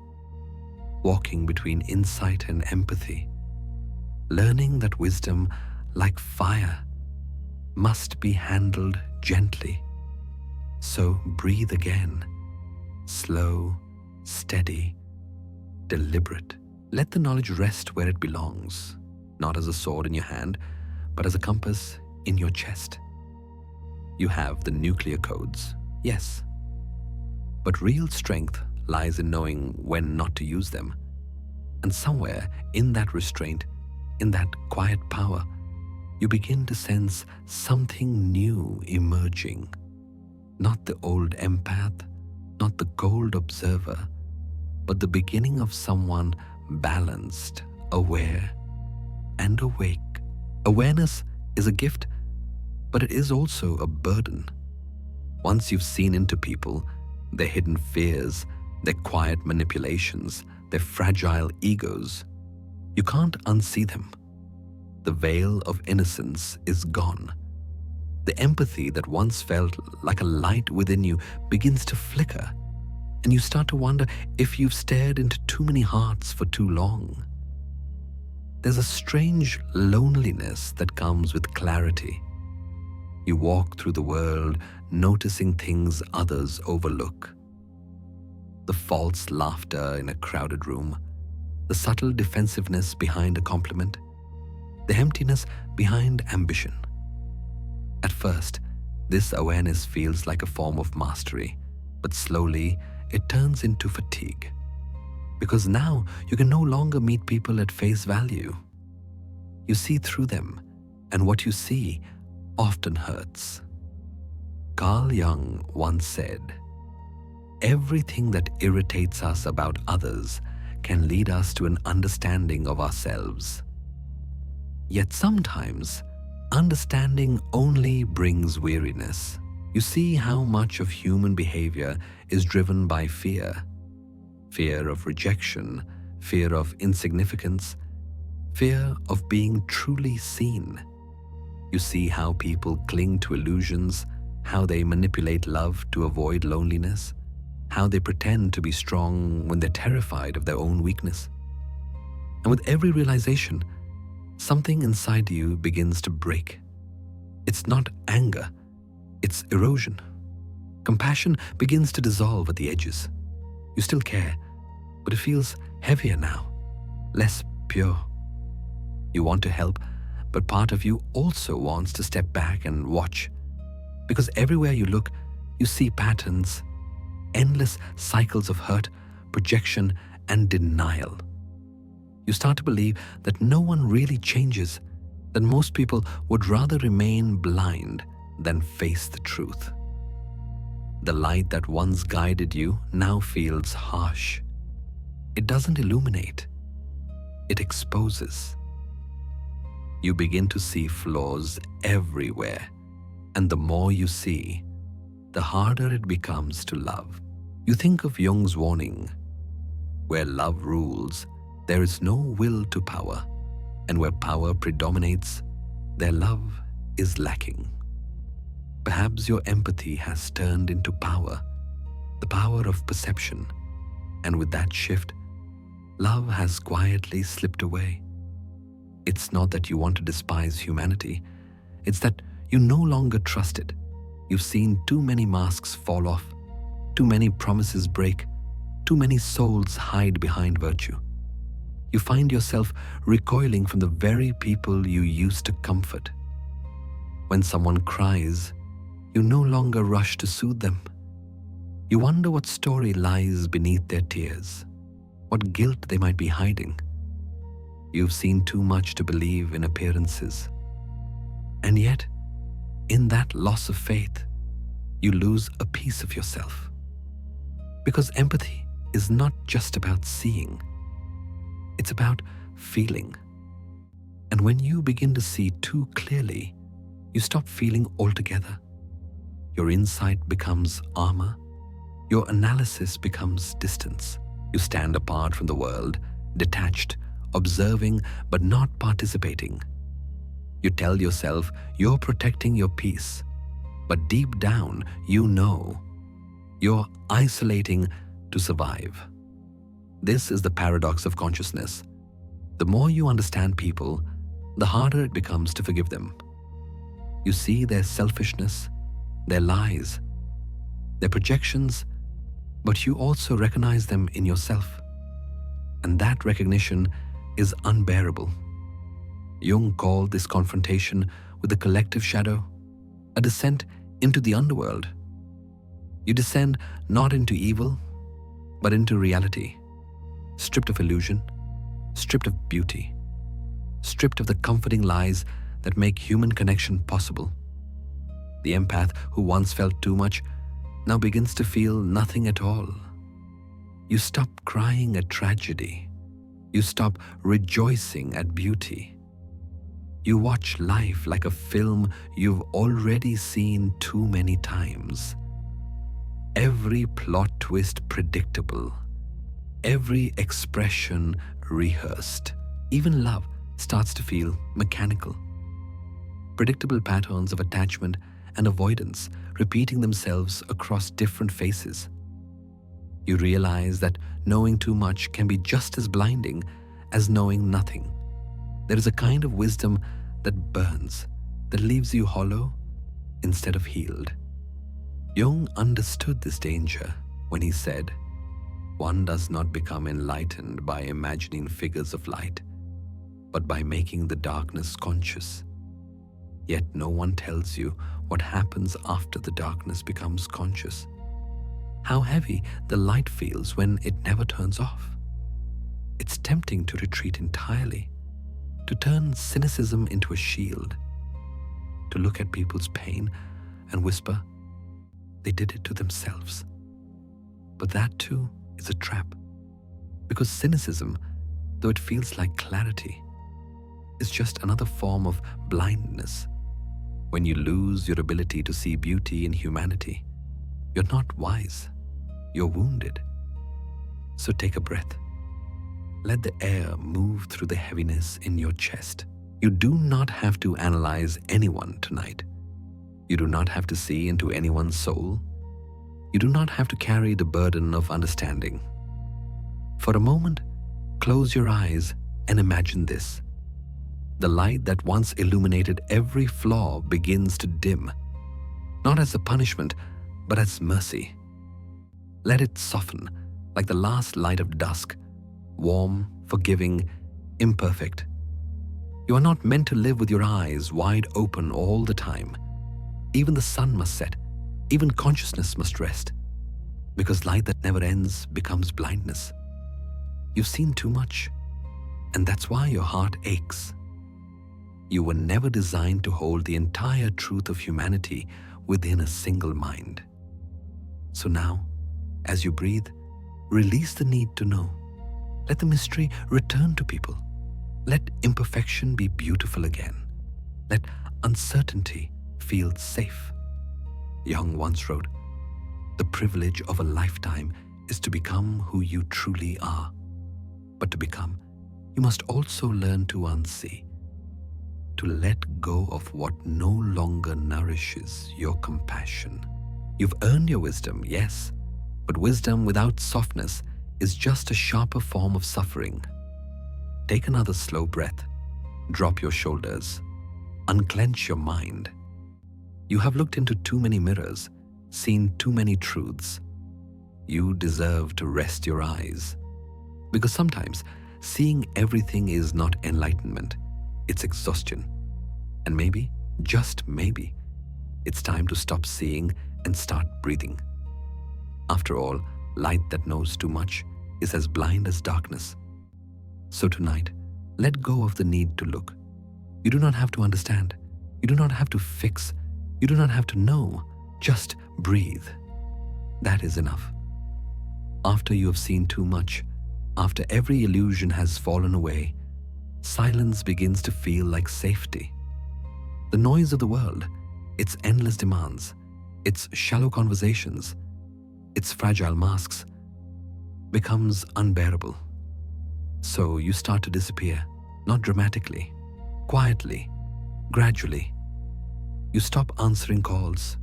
walking between insight and empathy, learning that wisdom, like fire, must be handled gently. So breathe again, slow, steady, deliberate. Let the knowledge rest where it belongs, not as a sword in your hand, but as a compass in your chest. You have the nuclear codes, yes, but real strength lies in knowing when not to use them. And somewhere in that restraint, in that quiet power, you begin to sense something new emerging. Not the old empath, not the cold observer, but the beginning of someone balanced, aware, and awake. Awareness is a gift, but it is also a burden. Once you've seen into people, their hidden fears, their quiet manipulations, their fragile egos, you can't unsee them. The veil of innocence is gone. The empathy that once felt like a light within you begins to flicker, and you start to wonder if you've stared into too many hearts for too long. There's a strange loneliness that comes with clarity. You walk through the world noticing things others overlook. The false laughter in a crowded room, the subtle defensiveness behind a compliment, the emptiness behind ambition. At first, this awareness feels like a form of mastery, but slowly it turns into fatigue. Because now you can no longer meet people at face value. You see through them, and what you see often hurts. Carl Jung once said, "Everything that irritates us about others can lead us to an understanding of ourselves. Yet sometimes, understanding only brings weariness." You see how much of human behavior is driven by fear. Fear of rejection, fear of insignificance, fear of being truly seen. You see how people cling to illusions, how they manipulate love to avoid loneliness, how they pretend to be strong when they're terrified of their own weakness. And with every realization, something inside you begins to break. It's not anger, it's erosion. Compassion begins to dissolve at the edges. You still care, but it feels heavier now, less pure. You want to help, but part of you also wants to step back and watch. Because everywhere you look, you see patterns, endless cycles of hurt, projection, and denial. You start to believe that no one really changes, that most people would rather remain blind than face the truth. The light that once guided you now feels harsh. It doesn't illuminate, it exposes. You begin to see flaws everywhere, and the more you see, the harder it becomes to love. You think of Jung's warning, where love rules, there is no will to power, and where power predominates, their love is lacking. Perhaps your empathy has turned into power, the power of perception, and with that shift, love has quietly slipped away. It's not that you want to despise humanity, it's that you no longer trust it. You've seen too many masks fall off, too many promises break, too many souls hide behind virtue. You find yourself recoiling from the very people you used to comfort. When someone cries, you no longer rush to soothe them. You wonder what story lies beneath their tears, what guilt they might be hiding. You've seen too much to believe in appearances. And yet, in that loss of faith, you lose a piece of yourself. Because empathy is not just about seeing, it's about feeling. And when you begin to see too clearly, you stop feeling altogether. Your insight becomes armor. Your analysis becomes distance. You stand apart from the world, detached, observing but not participating. You tell yourself you're protecting your peace, but deep down you know you're isolating to survive. This is the paradox of consciousness. The more you understand people, the harder it becomes to forgive them. You see their selfishness, their lies, their projections, but you also recognize them in yourself. And that recognition is unbearable. Jung called this confrontation with the collective shadow a descent into the underworld. You descend not into evil, but into reality, stripped of illusion, stripped of beauty, stripped of the comforting lies that make human connection possible. The empath who once felt too much now begins to feel nothing at all. You stop crying at tragedy. You stop rejoicing at beauty. You watch life like a film you've already seen too many times. Every plot twist predictable, every expression rehearsed. Even love starts to feel mechanical. Predictable patterns of attachment and avoidance repeating themselves across different faces. You realize that knowing too much can be just as blinding as knowing nothing. There is a kind of wisdom that burns, that leaves you hollow instead of healed. Jung understood this danger when he said, "One does not become enlightened by imagining figures of light, but by making the darkness conscious." Yet no one tells you what happens after the darkness becomes conscious. How heavy the light feels when it never turns off. It's tempting to retreat entirely, to turn cynicism into a shield, to look at people's pain and whisper, They did it to themselves. But that too is a trap. Because cynicism, though it feels like clarity, is just another form of blindness. When you lose your ability to see beauty in humanity, you're not wise, you're wounded. So take a breath. Let the air move through the heaviness in your chest. You do not have to analyze anyone tonight. You do not have to see into anyone's soul. You do not have to carry the burden of understanding. For a moment, close your eyes and imagine this. The light that once illuminated every flaw begins to dim, not as a punishment, but as mercy. Let it soften like the last light of dusk, warm, forgiving, imperfect. You are not meant to live with your eyes wide open all the time. Even the sun must set, even consciousness must rest, because light that never ends becomes blindness. You've seen too much, and that's why your heart aches. You were never designed to hold the entire truth of humanity within a single mind. So now, as you breathe, release the need to know. Let the mystery return to people. Let imperfection be beautiful again. Let uncertainty feel safe. Jung once wrote, "The privilege of a lifetime is to become who you truly are. But to become, you must also learn to unsee, to let go of what no longer nourishes your compassion. You've earned your wisdom, yes, but wisdom without softness is just a sharper form of suffering." Take another slow breath. Drop your shoulders. Unclench your mind. You have looked into too many mirrors, seen too many truths. You deserve to rest your eyes. Because sometimes seeing everything is not enlightenment, it's exhaustion. And maybe, just maybe, it's time to stop seeing and start breathing. After all, light that knows too much is as blind as darkness. So tonight, let go of the need to look. You do not have to understand. You do not have to fix. You do not have to know. Just breathe. That is enough. After you have seen too much, after every illusion has fallen away, silence begins to feel like safety. The noise of the world, its endless demands, its shallow conversations, its fragile masks, becomes unbearable. So you start to disappear, not dramatically, quietly, gradually. You stop answering calls.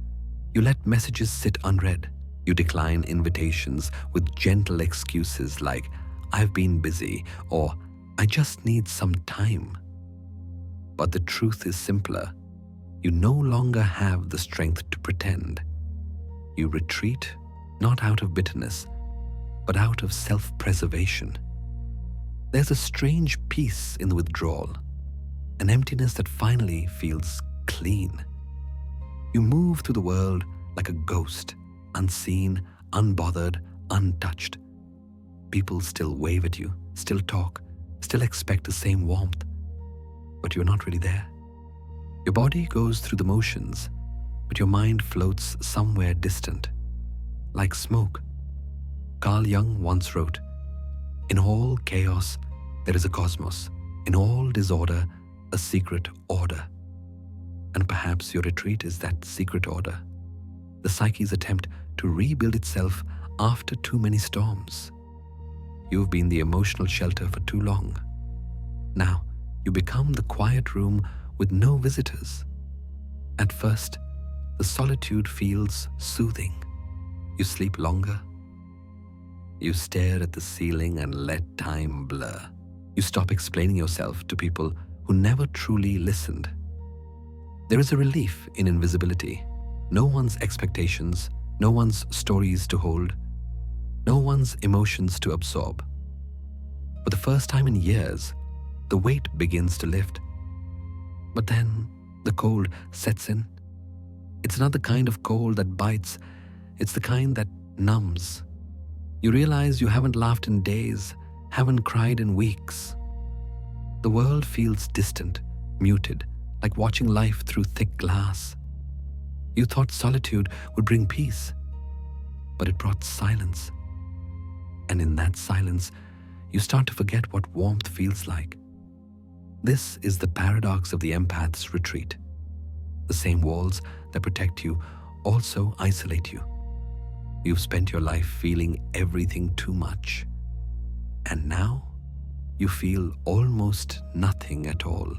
You let messages sit unread. You decline invitations with gentle excuses like, "I've been busy," or "I just need some time." But the truth is simpler. You no longer have the strength to pretend. You retreat, not out of bitterness, but out of self-preservation. There's a strange peace in the withdrawal, an emptiness that finally feels clean. You move through the world like a ghost, unseen, unbothered, untouched. People still wave at you, still talk, still expect the same warmth, but you're not really there. Your body goes through the motions, but your mind floats somewhere distant, like smoke. Carl Jung once wrote, "In all chaos, there is a cosmos. In all disorder, a secret order." And perhaps your retreat is that secret order, the psyche's attempt to rebuild itself after too many storms. You've been the emotional shelter for too long. Now, you become the quiet room with no visitors. At first, the solitude feels soothing. You sleep longer. You stare at the ceiling and let time blur. You stop explaining yourself to people who never truly listened. There is a relief in invisibility. No one's expectations, no one's stories to hold, no one's emotions to absorb. For the first time in years, the weight begins to lift. But then the cold sets in. It's another kind of cold that bites. It's the kind that numbs. You realize you haven't laughed in days, haven't cried in weeks. The world feels distant, muted, like watching life through thick glass. You thought solitude would bring peace, but it brought silence. And in that silence, you start to forget what warmth feels like. This is the paradox of the empath's retreat. The same walls that protect you also isolate you. You've spent your life feeling everything too much, and now you feel almost nothing at all.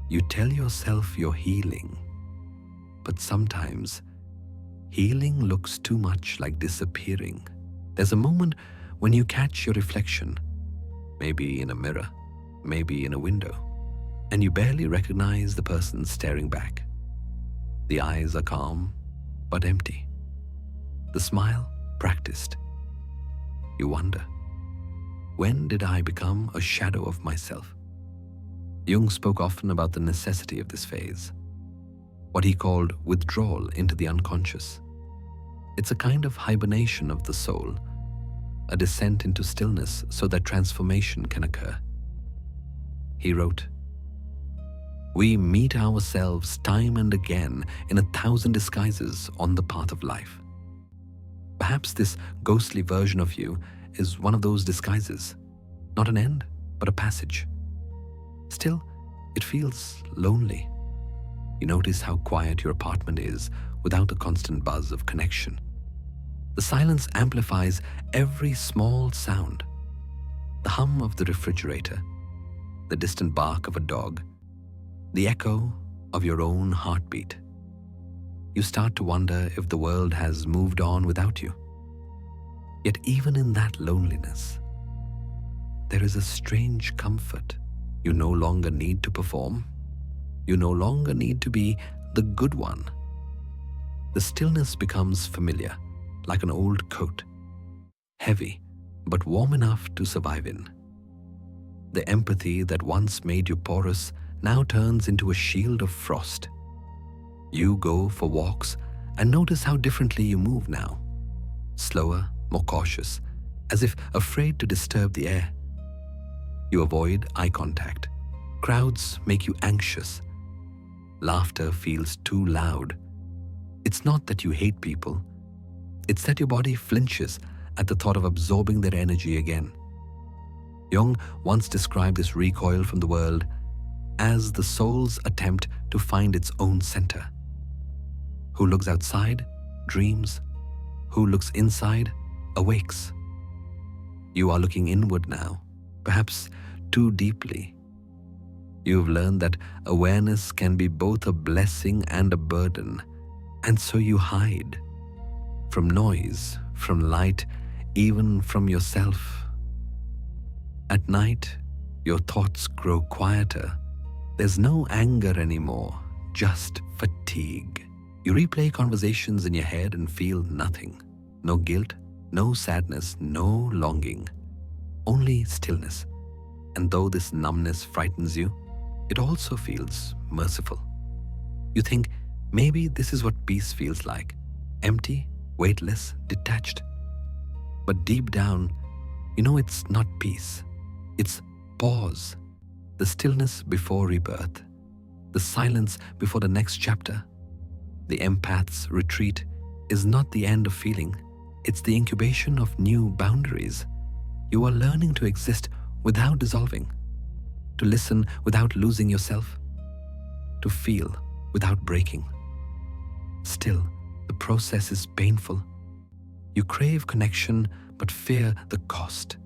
You tell yourself you're healing, but sometimes healing looks too much like disappearing. There's a moment when you catch your reflection, maybe in a mirror, maybe in a window, and you barely recognize the person staring back. The eyes are calm but empty. The smile practiced. You wonder, when did I become a shadow of myself? Jung spoke often about the necessity of this phase, what he called withdrawal into the unconscious. It's a kind of hibernation of the soul, a descent into stillness so that transformation can occur. He wrote, "We meet ourselves time and again in 1,000 disguises on the path of life." Perhaps this ghostly version of you is one of those disguises, not an end, but a passage. Still, it feels lonely. You notice how quiet your apartment is without the constant buzz of connection. The silence amplifies every small sound. The hum of the refrigerator, the distant bark of a dog, the echo of your own heartbeat. You start to wonder if the world has moved on without you. Yet even in that loneliness, there is a strange comfort. You no longer need to perform. You no longer need to be the good one. The stillness becomes familiar, like an old coat, heavy but warm enough to survive in. The empathy that once made you porous now turns into a shield of frost. You go for walks and notice how differently you move now. Slower, more cautious, as if afraid to disturb the air. You avoid eye contact. Crowds make you anxious. Laughter feels too loud. It's not that you hate people. It's that your body flinches at the thought of absorbing their energy again. Jung once described this recoil from the world as the soul's attempt to find its own center. Who looks outside dreams. Who looks inside awakes. You are looking inward now, perhaps too deeply. You've learned that awareness can be both a blessing and a burden, and so you hide. From noise, from light, even from yourself. At night, your thoughts grow quieter. There's no anger anymore, just fatigue. You replay conversations in your head and feel nothing. No guilt, no sadness, no longing. Only stillness. And though this numbness frightens you, it also feels merciful. You think, maybe this is what peace feels like. Empty, weightless, detached. But deep down, you know it's not peace. It's pause. The stillness before rebirth. The silence before the next chapter. The empath's retreat is not the end of feeling. It's the incubation of new boundaries. You are learning to exist without dissolving. To listen without losing yourself. To feel without breaking. Still, the process is painful. You crave connection but fear the cost.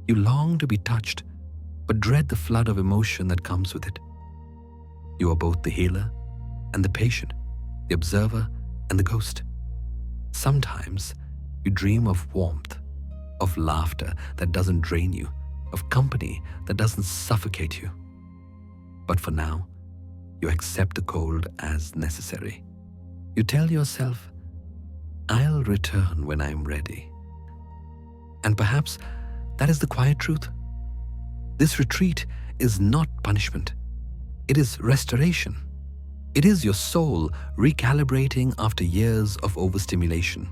You long to be touched but dread the flood of emotion that comes with it. You are both the healer and the patient, the observer and the ghost. Sometimes you dream of warmth, of laughter that doesn't drain you, of company that doesn't suffocate you. But for now, you accept the cold as necessary. You tell yourself, I'll return when I'm ready. And perhaps that is the quiet truth. This retreat is not punishment. It is restoration. It is your soul recalibrating after years of overstimulation.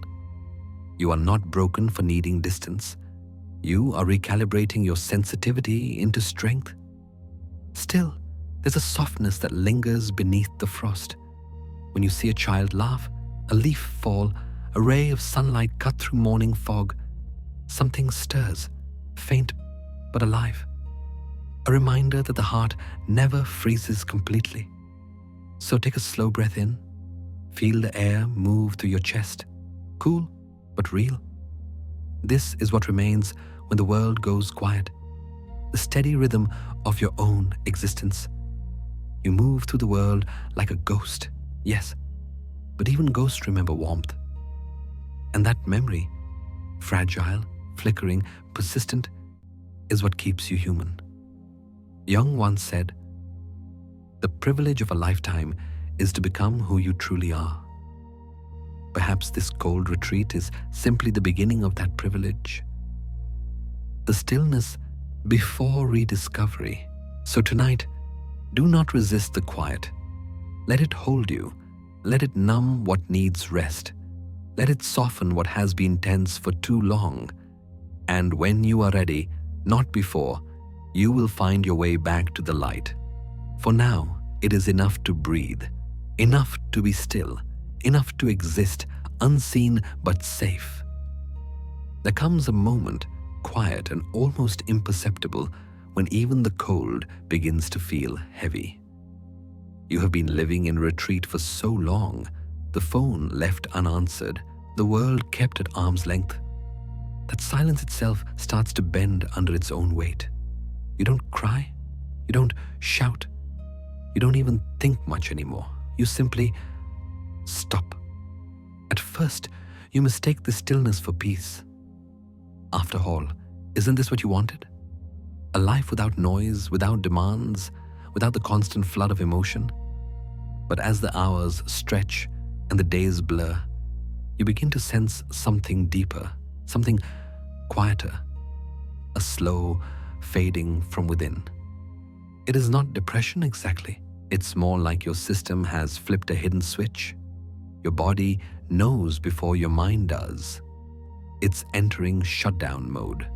You are not broken for needing distance. You are recalibrating your sensitivity into strength. Still, there's a softness that lingers beneath the frost. When you see a child laugh, a leaf fall, a ray of sunlight cut through morning fog, something stirs, faint but alive. A reminder that the heart never freezes completely. So take a slow breath in. Feel the air move through your chest, cool but real. This is what remains when the world goes quiet, the steady rhythm of your own existence. You move through the world like a ghost, yes, but even ghosts remember warmth. And that memory, fragile, flickering, persistent, is what keeps you human. Jung once said, "The privilege of a lifetime is to become who you truly are." Perhaps this cold retreat is simply the beginning of that privilege. The stillness before rediscovery. So tonight, do not resist the quiet. Let it hold you. Let it numb what needs rest. Let it soften what has been tense for too long. And when you are ready, not before, you will find your way back to the light. For now, it is enough to breathe, enough to be still, enough to exist, unseen but safe. There comes a moment, quiet and almost imperceptible, when even the cold begins to feel heavy. You have been living in retreat for so long, the phone left unanswered, the world kept at arm's length, that silence itself starts to bend under its own weight. You don't cry, you don't shout, you don't even think much anymore. You simply stop. At first, you mistake the stillness for peace. After all, isn't this what you wanted? A life without noise, without demands, without the constant flood of emotion. But as the hours stretch and the days blur, you begin to sense something deeper, something quieter, a slow fading from within. It is not depression exactly. It's more like your system has flipped a hidden switch. Your body knows before your mind does. It's entering shutdown mode.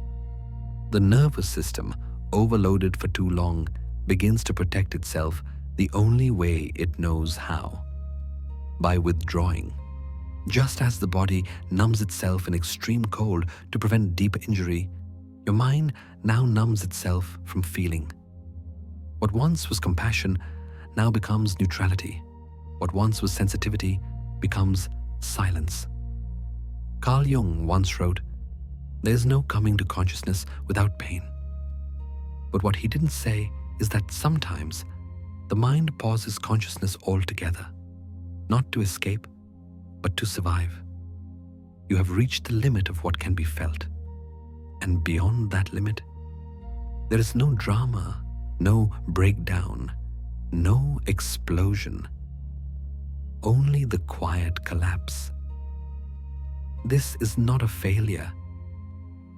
The nervous system, overloaded for too long, begins to protect itself the only way it knows how: by withdrawing. Just as the body numbs itself in extreme cold to prevent deeper injury, your mind now numbs itself from feeling. What once was compassion now becomes neutrality. What once was sensitivity becomes silence. Carl Jung once wrote, "There is no coming to consciousness without pain." But what he didn't say is that sometimes the mind pauses consciousness altogether, not to escape, but to survive. You have reached the limit of what can be felt. And beyond that limit, there is no drama, no breakdown, no explosion, only the quiet collapse. This is not a failure.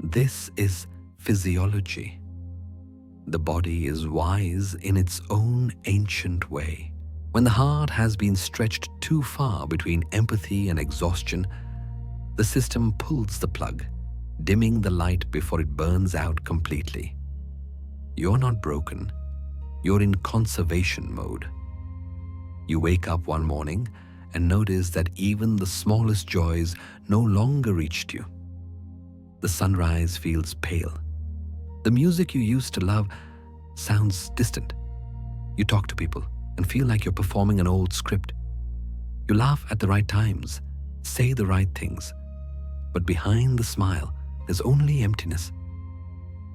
This is physiology. The body is wise in its own ancient way. When the heart has been stretched too far between empathy and exhaustion, the system pulls the plug, dimming the light before it burns out completely. You're not broken. You're in conservation mode. You wake up one morning and notice that even the smallest joys no longer reached you. The sunrise feels pale. The music you used to love sounds distant. You talk to people and feel like you're performing an old script. You laugh at the right times, say the right things, but behind the smile, there's only emptiness.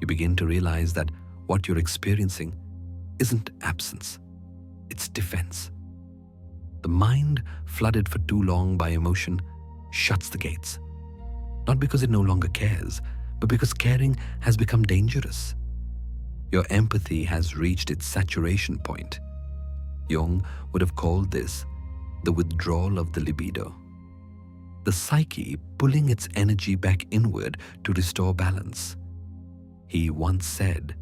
You begin to realize that what you're experiencing isn't absence, it's defense. The mind, flooded for too long by emotion, shuts the gates. Not because it no longer cares, but because caring has become dangerous. Your empathy has reached its saturation point. Jung would have called this the withdrawal of the libido. The psyche pulling its energy back inward to restore balance. He once said,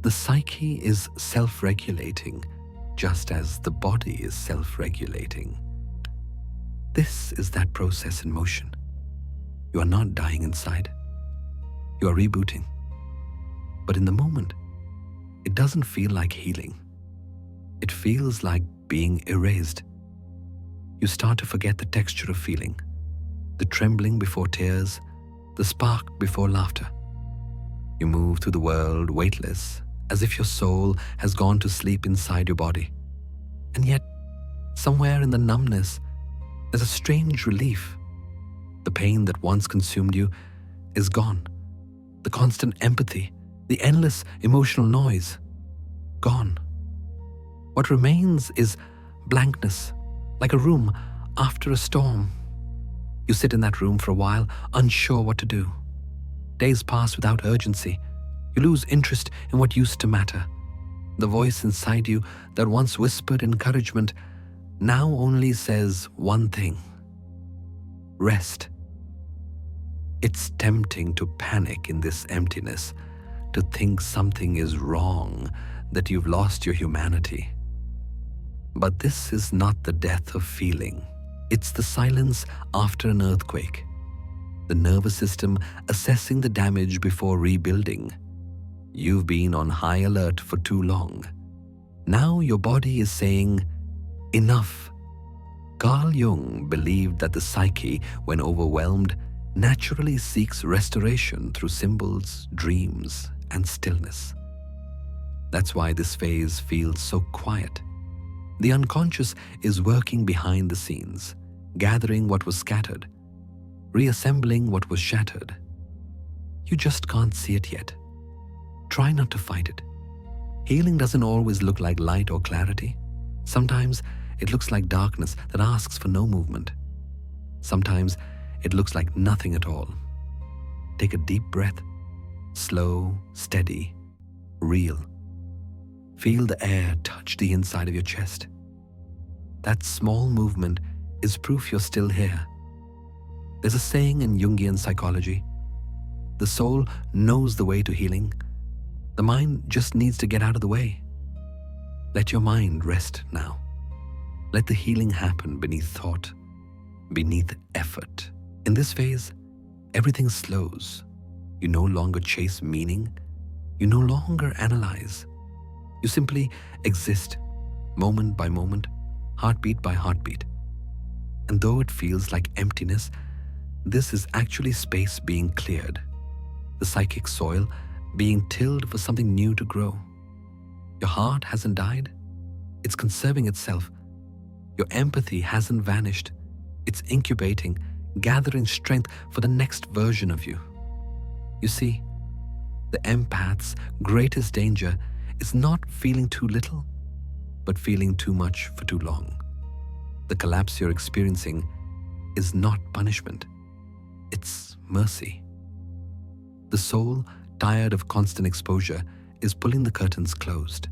"The psyche is self-regulating, just as the body is self-regulating." This is that process in motion. You are not dying inside. You are rebooting. But in the moment, it doesn't feel like healing. It feels like being erased. You start to forget the texture of feeling, the trembling before tears, the spark before laughter. You move through the world weightless, as if your soul has gone to sleep inside your body. And yet, somewhere in the numbness, there's a strange relief. The pain that once consumed you is gone. The constant empathy, the endless emotional noise, gone. What remains is blankness, like a room after a storm. You sit in that room for a while, unsure what to do. Days pass without urgency. You lose interest in what used to matter. The voice inside you that once whispered encouragement now only says one thing: rest. It's tempting to panic in this emptiness, to think something is wrong, that you've lost your humanity. But this is not the death of feeling. It's the silence after an earthquake. The nervous system assessing the damage before rebuilding. You've been on high alert for too long. Now your body is saying, enough. Carl Jung believed that the psyche, when overwhelmed, naturally seeks restoration through symbols, dreams, and stillness. That's why this phase feels so quiet. The unconscious is working behind the scenes, gathering what was scattered, reassembling what was shattered. You just can't see it yet. Try not to fight it. Healing doesn't always look like light or clarity. Sometimes it looks like darkness that asks for no movement. Sometimes it looks like nothing at all. Take a deep breath, slow, steady, real. Feel the air touch the inside of your chest. That small movement is proof you're still here. There's a saying in Jungian psychology: the soul knows the way to healing. The mind just needs to get out of the way. Let your mind rest now. Let the healing happen beneath thought, beneath effort. In this phase, everything slows. You no longer chase meaning. You no longer analyze. You simply exist, moment by moment, heartbeat by heartbeat. And though it feels like emptiness, this is actually space being cleared. The psychic soil being tilled for something new to grow. Your heart hasn't died. It's conserving itself. Your empathy hasn't vanished. It's incubating, gathering strength for the next version of you. You see, the empath's greatest danger is not feeling too little, but feeling too much for too long. The collapse you're experiencing is not punishment. It's mercy. The soul, tired of constant exposure, is pulling the curtains closed.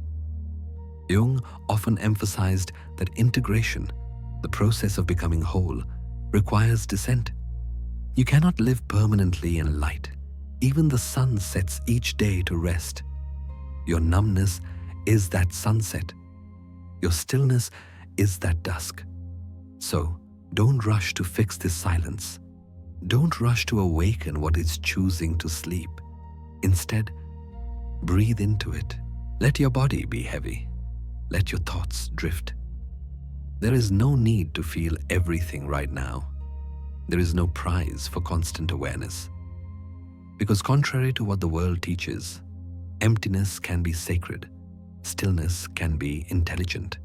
Jung often emphasized that integration, the process of becoming whole, requires descent. You cannot live permanently in light. Even the sun sets each day to rest. Your numbness is that sunset. Your stillness is that dusk. So, don't rush to fix this silence. Don't rush to awaken what is choosing to sleep. Instead, breathe into it. Let your body be heavy. Let your thoughts drift. There is no need to feel everything right now. There is no prize for constant awareness. Because contrary to what the world teaches, emptiness can be sacred, stillness can be intelligent,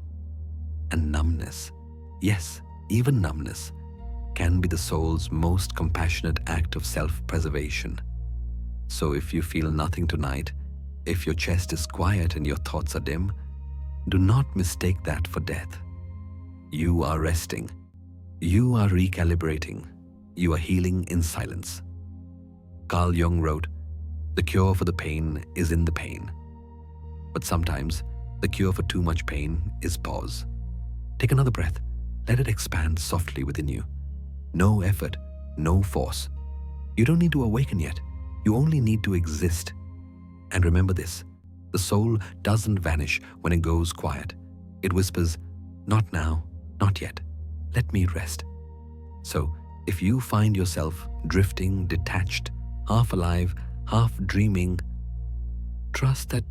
and numbness, yes, even numbness, can be the soul's most compassionate act of self-preservation. So if you feel nothing tonight, if your chest is quiet and your thoughts are dim, do not mistake that for death. You are resting. You are recalibrating. You are healing in silence. Carl Jung wrote, "The cure for the pain is in the pain." But sometimes, the cure for too much pain is pause. Take another breath. Let it expand softly within you. No effort, no force. You don't need to awaken yet. You only need to exist. And remember this, the soul doesn't vanish when it goes quiet. It whispers, "Not now, not yet. Let me rest." So, if you find yourself drifting, detached, half alive, half dreaming, trust that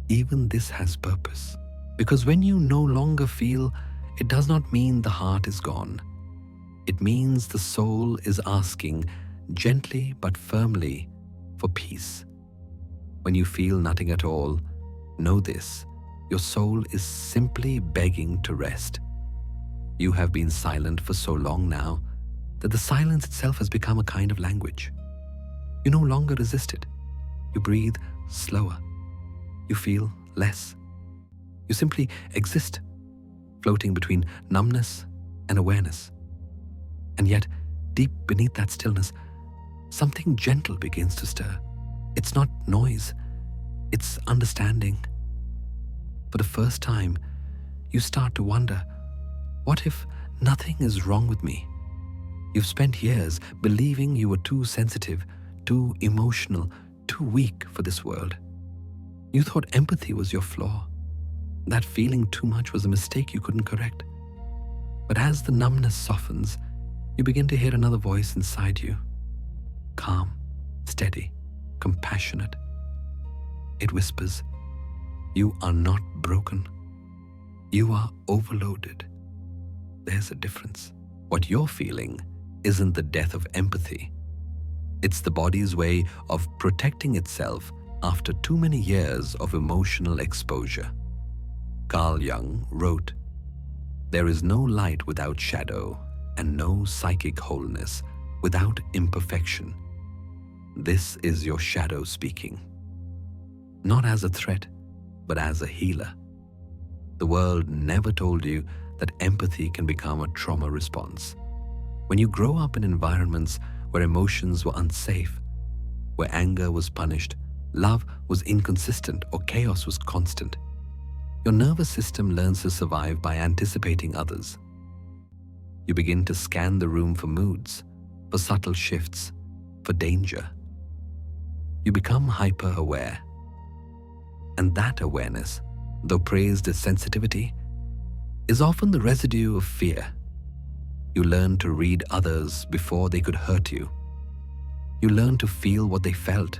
even this has purpose. Because when you no longer feel, it does not mean the heart is gone. It means the soul is asking, gently but firmly, for peace. When you feel nothing at all, know this: your soul is simply begging to rest. You have been silent for so long now that the silence itself has become a kind of language. You no longer resist it. You breathe slower. You feel less. You simply exist, floating between numbness and awareness. And yet, deep beneath that stillness, something gentle begins to stir. It's not noise, it's understanding. For the first time, you start to wonder, what if nothing is wrong with me? You've spent years believing you were too sensitive, too emotional, too weak for this world. You thought empathy was your flaw. That feeling too much was a mistake you couldn't correct. But as the numbness softens, you begin to hear another voice inside you. Calm, steady, compassionate. It whispers, you are not broken. You are overloaded. There's a difference. What you're feeling isn't the death of empathy. It's the body's way of protecting itself after too many years of emotional exposure. Carl Jung wrote, "There is no light without shadow, and no psychic wholeness without imperfection. This is your shadow speaking. Not as a threat, but as a healer." The world never told you that empathy can become a trauma response. When you grow up in environments where emotions were unsafe, where anger was punished, love was inconsistent, or chaos was constant, your nervous system learns to survive by anticipating others. You begin to scan the room for moods, for subtle shifts, for danger. You become hyper-aware. And that awareness, though praised as sensitivity, is often the residue of fear. You learn to read others before they could hurt you. You learn to feel what they felt,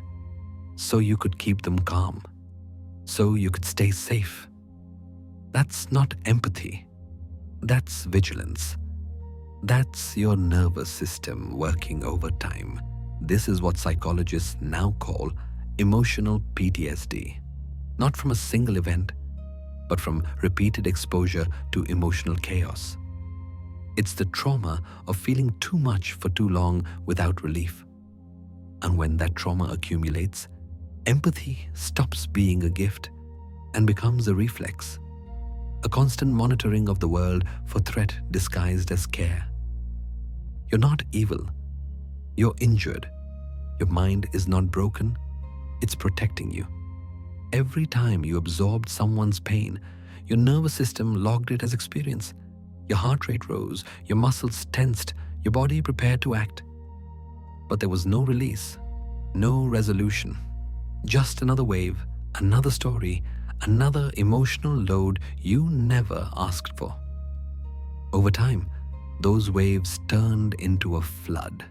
so you could keep them calm, so you could stay safe. That's not empathy. That's vigilance. That's your nervous system working overtime. This is what psychologists now call emotional PTSD. Not from a single event, but from repeated exposure to emotional chaos. It's the trauma of feeling too much for too long without relief. And when that trauma accumulates, empathy stops being a gift and becomes a reflex, a constant monitoring of the world for threat disguised as care. You're not evil. You're injured. Your mind is not broken. It's protecting you. Every time you absorbed someone's pain, your nervous system logged it as experience. Your heart rate rose, your muscles tensed, your body prepared to act. But there was no release, no resolution. Just another wave, another story, another emotional load you never asked for. Over time, those waves turned into a flood.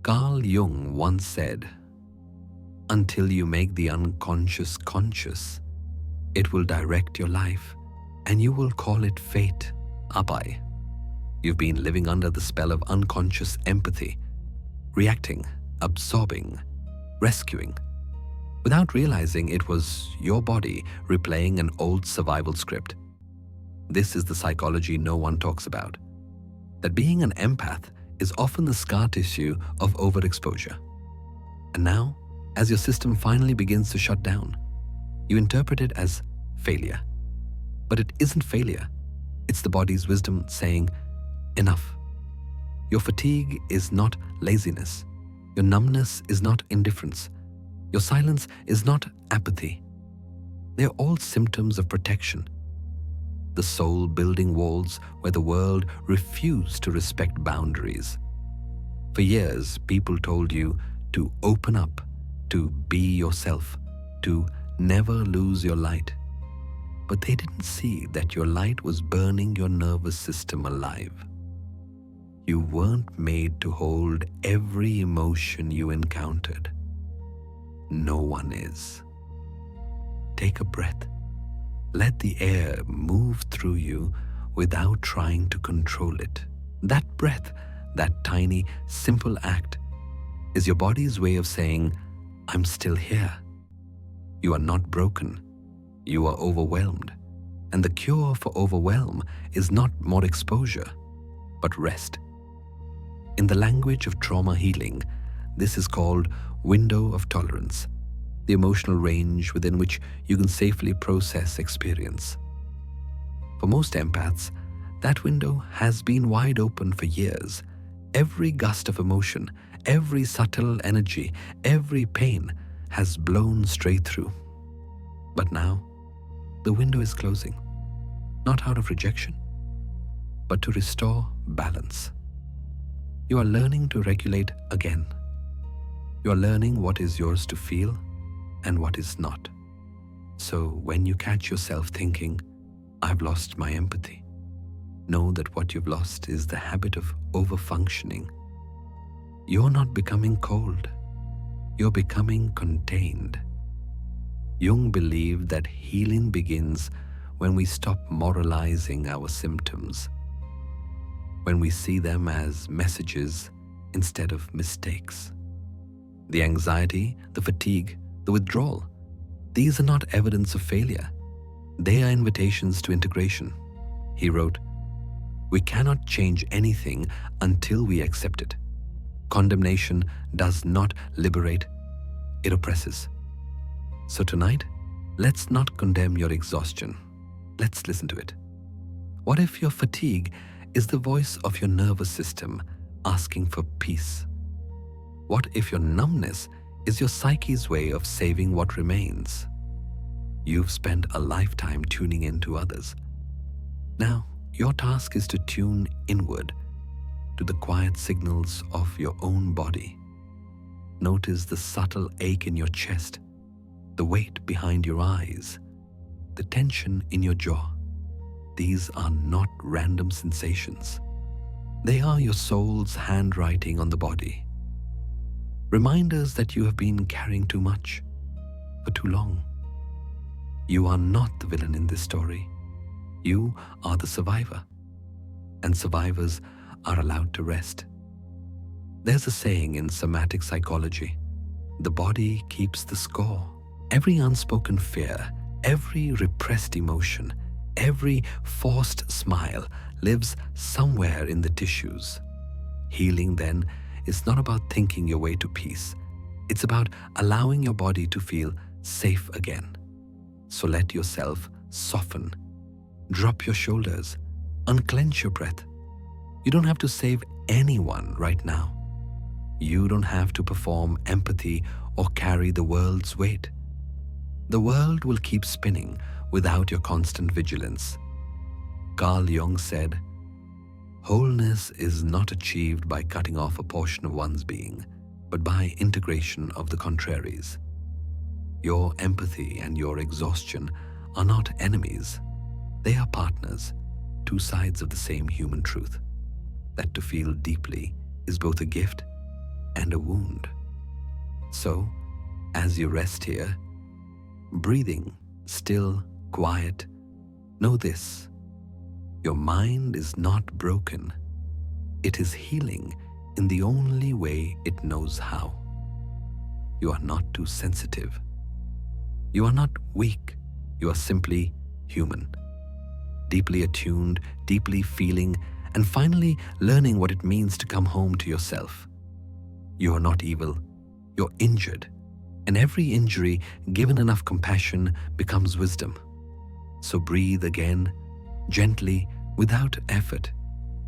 Carl Jung once said, "Until you make the unconscious conscious, it will direct your life, and you will call it fate, abai." You've been living under the spell of unconscious empathy, reacting, absorbing, rescuing, without realizing it was your body replaying an old survival script. This is the psychology no one talks about. That being an empath is often the scar tissue of overexposure. And now, as your system finally begins to shut down, you interpret it as failure. But it isn't failure. It's the body's wisdom saying, enough. Your fatigue is not laziness. Your numbness is not indifference. Your silence is not apathy. They're all symptoms of protection. The soul building walls where the world refused to respect boundaries. For years, people told you to open up, to be yourself, to never lose your light. But they didn't see that your light was burning your nervous system alive. You weren't made to hold every emotion you encountered. No one is. Take a breath. Let the air move through you without trying to control it. That breath, that tiny, simple act, is your body's way of saying, I'm still here. You are not broken. You are overwhelmed. And the cure for overwhelm is not more exposure, but rest. In the language of trauma healing, this is called window of tolerance, the emotional range within which you can safely process experience. For most empaths, that window has been wide open for years. Every gust of emotion, every subtle energy, every pain has blown straight through. But now, the window is closing, not out of rejection, but to restore balance. You are learning to regulate again. You are learning what is yours to feel and what is not. So when you catch yourself thinking, I've lost my empathy, know that what you've lost is the habit of overfunctioning. You're not becoming cold. You're becoming contained. Jung believed that healing begins when we stop moralizing our symptoms, when we see them as messages instead of mistakes. The anxiety, the fatigue, the withdrawal, these are not evidence of failure. They are invitations to integration. He wrote, "We cannot change anything until we accept it. Condemnation does not liberate, it oppresses." So tonight, let's not condemn your exhaustion. Let's listen to it. What if your fatigue is the voice of your nervous system asking for peace? What if your numbness is your psyche's way of saving what remains? You've spent a lifetime tuning into others. Now, your task is to tune inward to the quiet signals of your own body. Notice the subtle ache in your chest, the weight behind your eyes, the tension in your jaw. These are not random sensations. They are your soul's handwriting on the body. Reminders that you have been carrying too much for too long. You are not the villain in this story. You are the survivor. And survivors are allowed to rest. There's a saying in somatic psychology, the body keeps the score. Every unspoken fear, every repressed emotion, every forced smile lives somewhere in the tissues. Healing, then, is not about thinking your way to peace. It's about allowing your body to feel safe again. So let yourself soften. Drop your shoulders. Unclench your breath. You don't have to save anyone right now. You don't have to perform empathy or carry the world's weight. The world will keep spinning without your constant vigilance. Carl Jung said, "Wholeness is not achieved by cutting off a portion of one's being, but by integration of the contraries." Your empathy and your exhaustion are not enemies. They are partners, two sides of the same human truth, that to feel deeply is both a gift and a wound. So, as you rest here, breathing, still, quiet, know this: your mind is not broken. It is healing in the only way it knows how. You are not too sensitive. You are not weak. You are simply human. Deeply attuned, deeply feeling, and finally learning what it means to come home to yourself. You are not evil. You're injured. And every injury, given enough compassion, becomes wisdom. So breathe again, gently, without effort.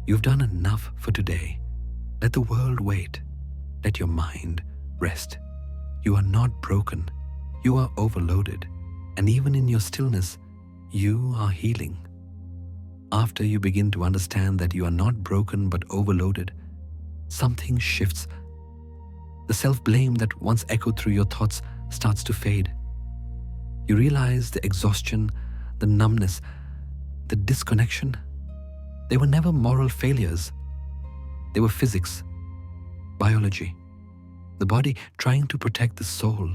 You've done enough for today. Let the world wait. Let your mind rest. You are not broken. You are overloaded. And even in your stillness, you are healing. After you begin to understand that you are not broken but overloaded, something shifts. The self-blame that once echoed through your thoughts starts to fade. You realize the exhaustion, the numbness, the disconnection, they were never moral failures. They were physics, biology, the body trying to protect the soul.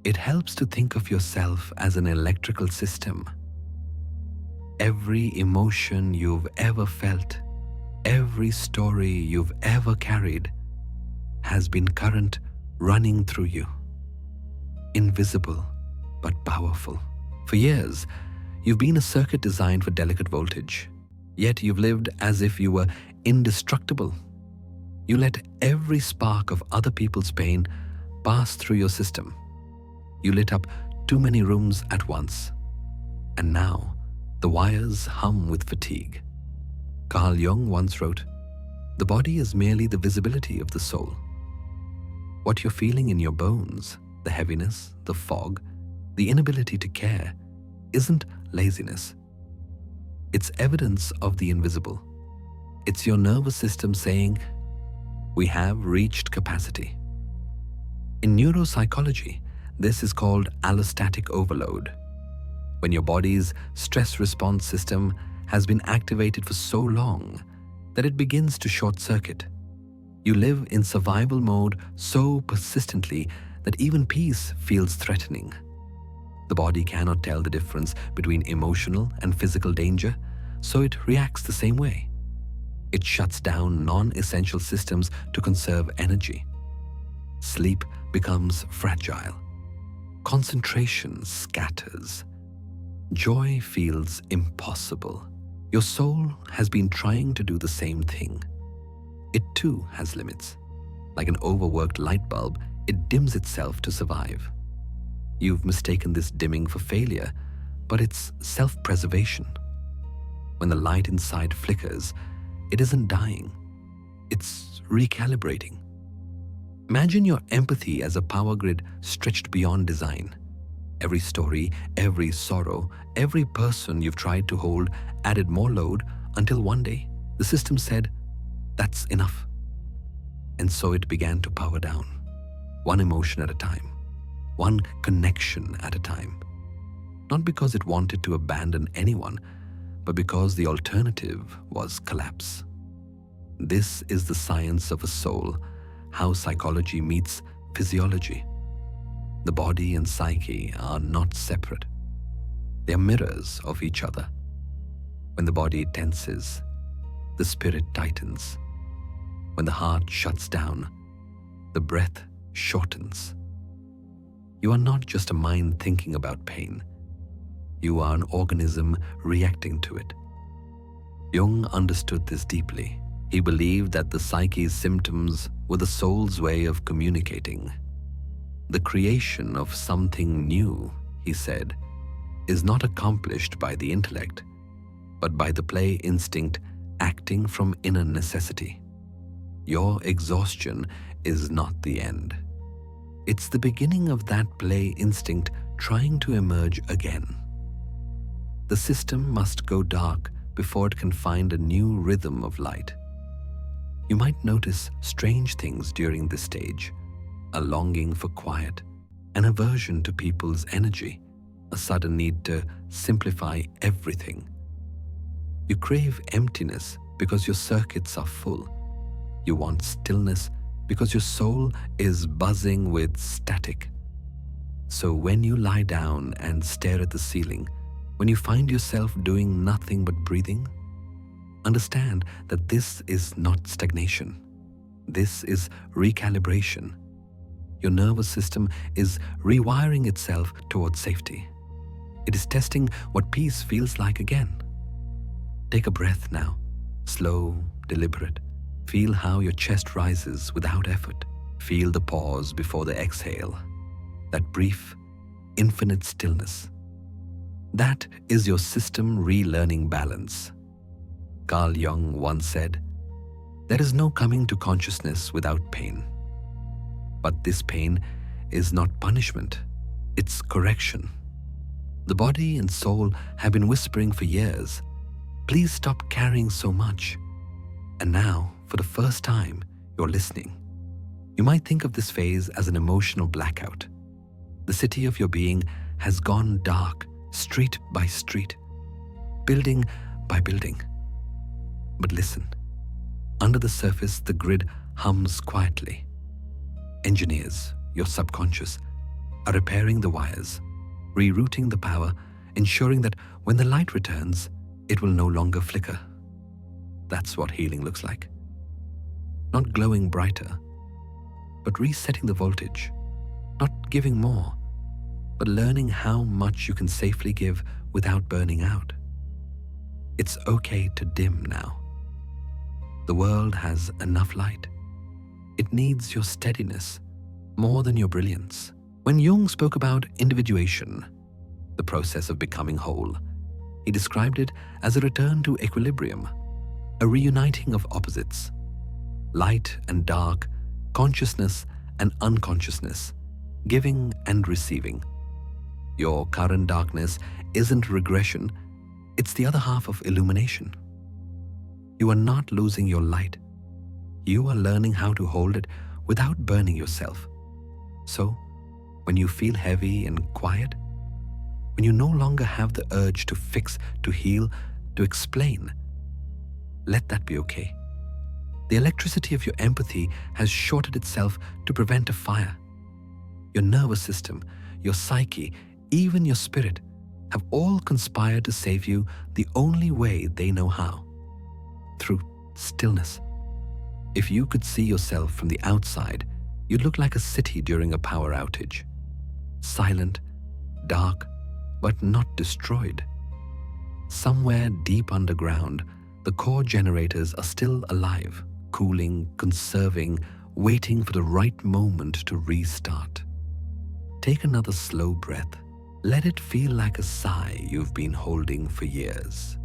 It helps to think of yourself as an electrical system. Every emotion you've ever felt, every story you've ever carried has been current running through you. Invisible but powerful. For years, you've been a circuit designed for delicate voltage, yet you've lived as if you were indestructible. You let every spark of other people's pain pass through your system. You lit up too many rooms at once. And now, the wires hum with fatigue. Carl Jung once wrote, "The body is merely the visibility of the soul." What you're feeling in your bones, the heaviness, the fog, the inability to care, isn't laziness. It's evidence of the invisible. It's your nervous system saying, "We have reached capacity." In neuropsychology, this is called allostatic overload. When your body's stress response system has been activated for so long that it begins to short circuit. You live in survival mode so persistently that even peace feels threatening. The body cannot tell the difference between emotional and physical danger, so it reacts the same way. It shuts down non-essential systems to conserve energy. Sleep becomes fragile. Concentration scatters. Joy feels impossible. Your soul has been trying to do the same thing. It too has limits. Like an overworked light bulb, it dims itself to survive. You've mistaken this dimming for failure, but it's self-preservation. When the light inside flickers, it isn't dying. It's recalibrating. Imagine your empathy as a power grid stretched beyond design. Every story, every sorrow, every person you've tried to hold added more load until one day the system said, "That's enough." And so it began to power down, one emotion at a time, one connection at a time. Not because it wanted to abandon anyone, but because the alternative was collapse. This is the science of a soul, how psychology meets physiology. The body and psyche are not separate. They are mirrors of each other. When the body tenses, the spirit tightens. When the heart shuts down, the breath shortens. You are not just a mind thinking about pain. You are an organism reacting to it. Jung understood this deeply. He believed that the psyche's symptoms were the soul's way of communicating. The creation of something new, he said, is not accomplished by the intellect, but by the play instinct acting from inner necessity. Your exhaustion is not the end. It's the beginning of that play instinct trying to emerge again. The system must go dark before it can find a new rhythm of light. You might notice strange things during this stage. A longing for quiet, an aversion to people's energy, a sudden need to simplify everything. You crave emptiness because your circuits are full. You want stillness because your soul is buzzing with static. So when you lie down and stare at the ceiling, when you find yourself doing nothing but breathing, understand that this is not stagnation. This is recalibration. Your nervous system is rewiring itself towards safety. It is testing what peace feels like again. Take a breath now, slow, deliberate. Feel how your chest rises without effort. Feel the pause before the exhale, that brief, infinite stillness. That is your system relearning balance. Carl Jung once said, "There is no coming to consciousness without pain." But this pain is not punishment, it's correction. The body and soul have been whispering for years, "Please stop carrying so much." And now, for the first time, you're listening. You might think of this phase as an emotional blackout. The city of your being has gone dark, street by street, building by building. But listen, under the surface, the grid hums quietly. Engineers, your subconscious, are repairing the wires, rerouting the power, ensuring that when the light returns, it will no longer flicker. That's what healing looks like. Not glowing brighter, but resetting the voltage. Not giving more, but learning how much you can safely give without burning out. It's okay to dim now. The world has enough light. It needs your steadiness more than your brilliance. When Jung spoke about individuation, the process of becoming whole, he described it as a return to equilibrium, a reuniting of opposites, light and dark, consciousness and unconsciousness, giving and receiving. Your current darkness isn't regression, it's the other half of illumination. You are not losing your light. You are learning how to hold it without burning yourself. So, when you feel heavy and quiet, when you no longer have the urge to fix, to heal, to explain, let that be okay. The electricity of your empathy has shorted itself to prevent a fire. Your nervous system, your psyche, even your spirit have all conspired to save you the only way they know how, through stillness. If you could see yourself from the outside, you'd look like a city during a power outage. Silent, dark, but not destroyed. Somewhere deep underground, the core generators are still alive, cooling, conserving, waiting for the right moment to restart. Take another slow breath. Let it feel like a sigh you've been holding for years.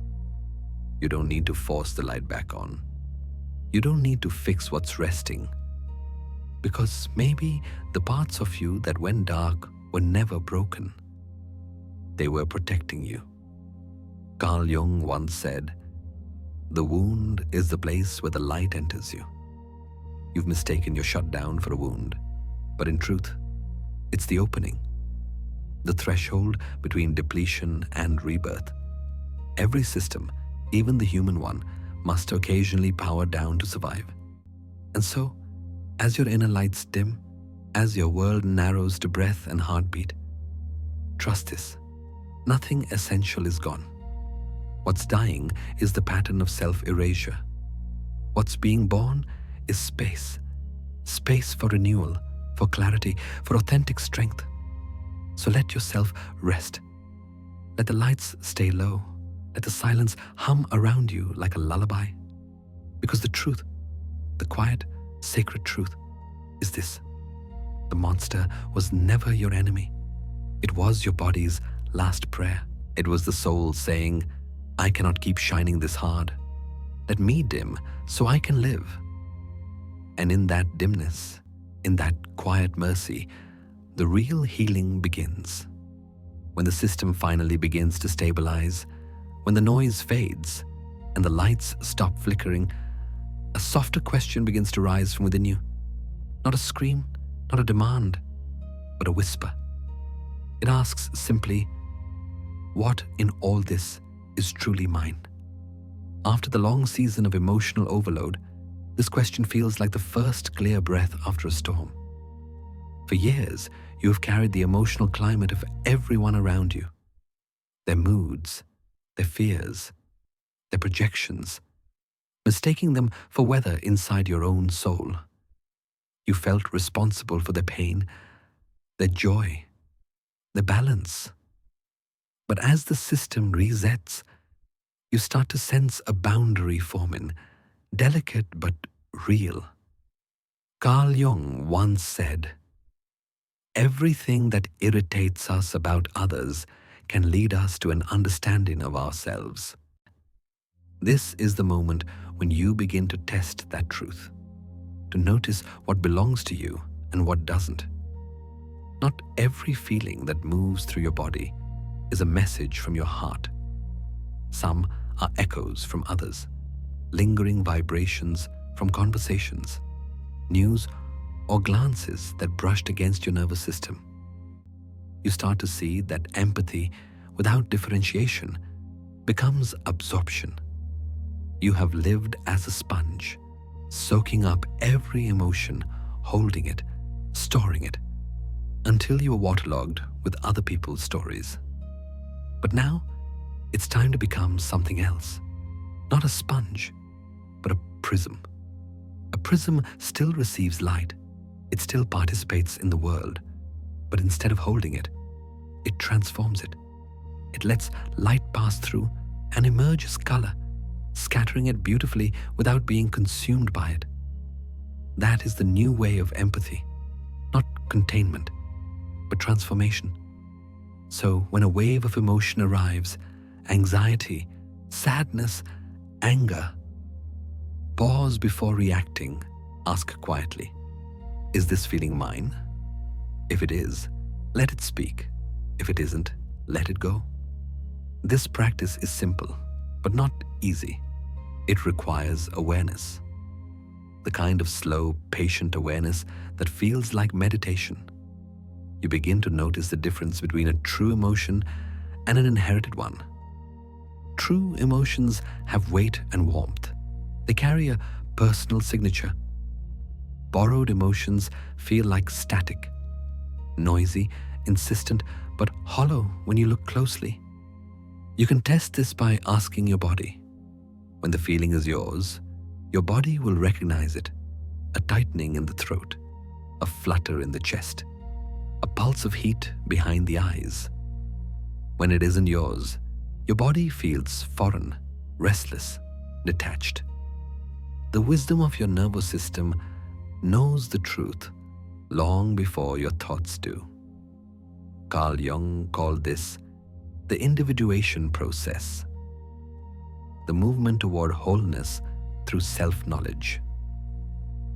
You don't need to force the light back on. You don't need to fix what's resting. Because maybe the parts of you that went dark were never broken. They were protecting you. Carl Jung once said, "The wound is the place where the light enters you." You've mistaken your shutdown for a wound, but in truth, it's the opening, the threshold between depletion and rebirth. Every system, even the human one, must occasionally power down to survive. And so, as your inner lights dim, as your world narrows to breath and heartbeat, trust this: nothing essential is gone. What's dying is the pattern of self-erasure. What's being born is space. Space for renewal, for clarity, for authentic strength. So let yourself rest. Let the lights stay low. Let the silence hum around you like a lullaby. Because the truth, the quiet, sacred truth, is this: the monster was never your enemy. It was your body's last prayer. It was the soul saying, "I cannot keep shining this hard. Let me dim so I can live." And in that dimness, in that quiet mercy, the real healing begins. When the system finally begins to stabilize, when the noise fades and the lights stop flickering, a softer question begins to rise from within you. Not a scream, not a demand, but a whisper. It asks simply, what in all this is truly mine? After the long season of emotional overload, this question feels like the first clear breath after a storm. For years, you have carried the emotional climate of everyone around you. Their moods, their fears, their projections, mistaking them for weather inside your own soul. You felt responsible for their pain, their joy, their balance. But as the system resets, you start to sense a boundary forming, delicate but real. Carl Jung once said, "Everything that irritates us about others can lead us to an understanding of ourselves." This is the moment when you begin to test that truth, to notice what belongs to you and what doesn't. Not every feeling that moves through your body is a message from your heart. Some are echoes from others, lingering vibrations from conversations, news, or glances that brushed against your nervous system. You start to see that empathy, without differentiation, becomes absorption. You have lived as a sponge, soaking up every emotion, holding it, storing it, until you are waterlogged with other people's stories. But now, It's time to become something else. Not a sponge, but a prism. A prism still receives light. It still participates in the world, but instead of holding it, it transforms it. It lets light pass through and emerge as color, scattering it beautifully without being consumed by it. That is the new way of empathy, not containment, but transformation. So when a wave of emotion arrives, anxiety, sadness, anger, pause before reacting. Ask quietly, is this feeling mine? If it is, let it speak. If it isn't, let it go. This practice is simple, but not easy. It requires awareness. The kind of slow, patient awareness that feels like meditation. You begin to notice the difference between a true emotion and an inherited one. True emotions have weight and warmth. They carry a personal signature. Borrowed emotions feel like static, noisy, insistent, but hollow when you look closely. You can test this by asking your body. When the feeling is yours, your body will recognize it. A tightening in the throat, a flutter in the chest, a pulse of heat behind the eyes. When it isn't yours, your body feels foreign, restless, detached. The wisdom of your nervous system knows the truth long before your thoughts do. Carl Jung called this the individuation process, the movement toward wholeness through self-knowledge.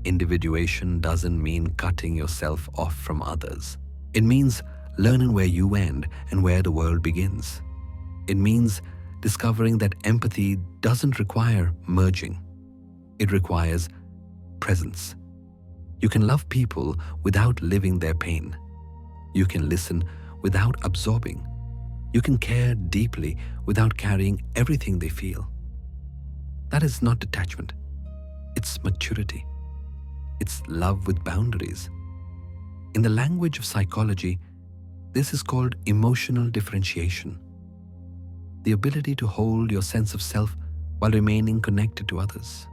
Individuation doesn't mean cutting yourself off from others. It means learning where you end and where the world begins. It means discovering that empathy doesn't require merging. It requires presence. You can love people without living their pain. You can listen without absorbing. You can care deeply without carrying everything they feel. That is not detachment. It's maturity. It's love with boundaries. In the language of psychology, this is called emotional differentiation. The ability to hold your sense of self while remaining connected to others.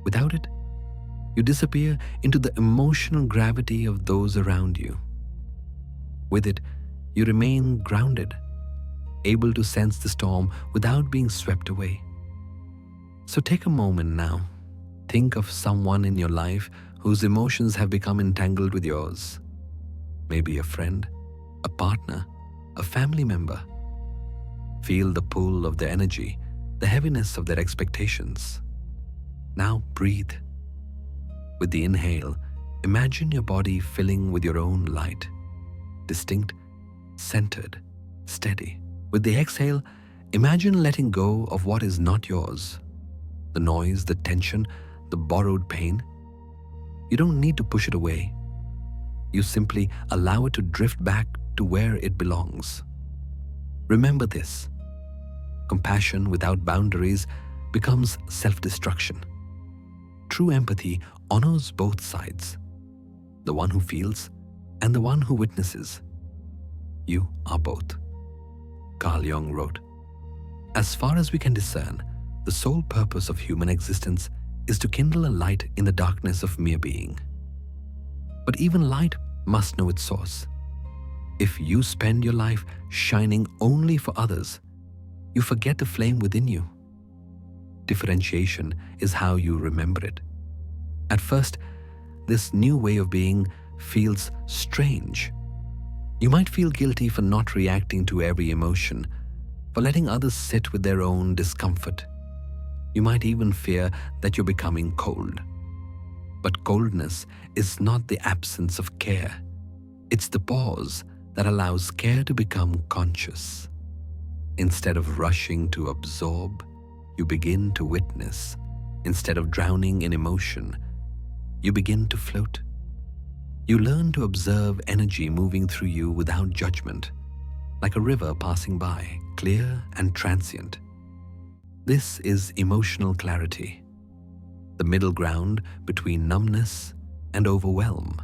Without it, you disappear into the emotional gravity of those around you. With it, you remain grounded, able to sense the storm without being swept away. So take a moment now. Think of someone in your life whose emotions have become entangled with yours. Maybe a friend, a partner, a family member. Feel the pull of their energy, the heaviness of their expectations. Now breathe. With the inhale, imagine your body filling with your own light, distinct, centered, steady. With the exhale, imagine letting go of what is not yours. The noise, the tension, the borrowed pain. You don't need to push it away. You simply allow it to drift back to where it belongs. Remember this. Compassion without boundaries becomes self-destruction. True empathy honors both sides, the one who feels and the one who witnesses. You are both. Carl Jung wrote, "As far as we can discern, the sole purpose of human existence is to kindle a light in the darkness of mere being. But even light must know its source. If you spend your life shining only for others, you forget the flame within you. Differentiation is how you remember it. At first, this new way of being feels strange. You might feel guilty for not reacting to every emotion, for letting others sit with their own discomfort. You might even fear that you're becoming cold. But coldness is not the absence of care. It's the pause that allows care to become conscious. Instead of rushing to absorb, you begin to witness. Instead of drowning in emotion, you begin to float. You learn to observe energy moving through you without judgment, like a river passing by, clear and transient. This is emotional clarity, the middle ground between numbness and overwhelm.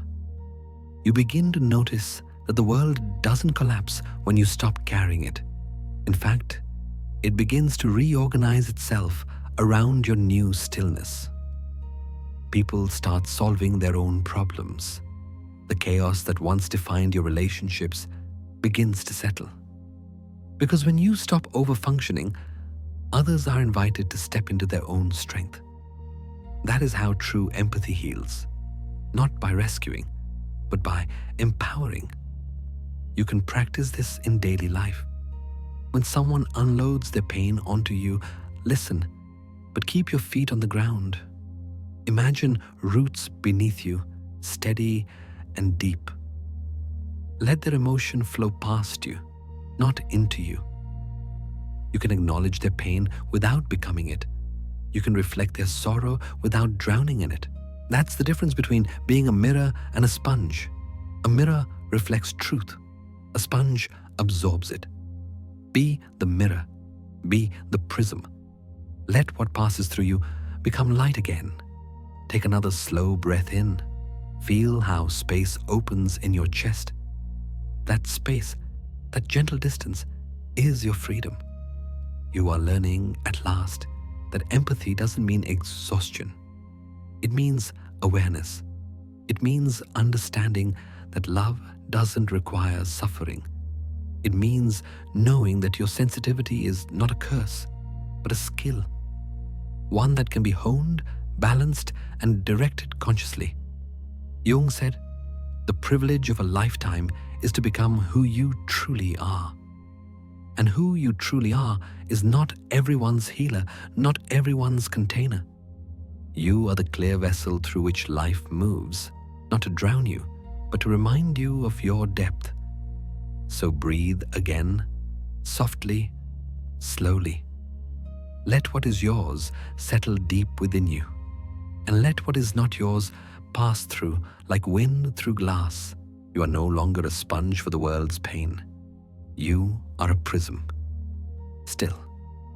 You begin to notice that the world doesn't collapse when you stop carrying it. In fact, It begins to reorganize itself around your new stillness. People start solving their own problems. The chaos that once defined your relationships begins to settle. Because when you stop overfunctioning, others are invited to step into their own strength. That is how true empathy heals, not by rescuing, but by empowering. You can practice this in daily life. When someone unloads their pain onto you, listen, but keep your feet on the ground. Imagine roots beneath you, steady and deep. Let their emotion flow past you, not into you. You can acknowledge their pain without becoming it. You can reflect their sorrow without drowning in it. That's the difference between being a mirror and a sponge. A mirror reflects truth. A sponge absorbs it. Be the mirror. Be the prism. Let what passes through you become light again. Take another slow breath in. Feel how space opens in your chest. That space, that gentle distance, is your freedom. You are learning at last that empathy doesn't mean exhaustion. It means awareness. It means understanding that love doesn't require suffering. It means knowing that your sensitivity is not a curse, but a skill. One that can be honed, balanced, and directed consciously. Jung said, "The privilege of a lifetime is to become who you truly are." And who you truly are is not everyone's healer, not everyone's container. You are the clear vessel through which life moves, not to drown you, but to remind you of your depth. So breathe again, softly, slowly. Let what is yours settle deep within you, and let what is not yours pass through like wind through glass. You are no longer a sponge for the world's pain. You are a prism, still,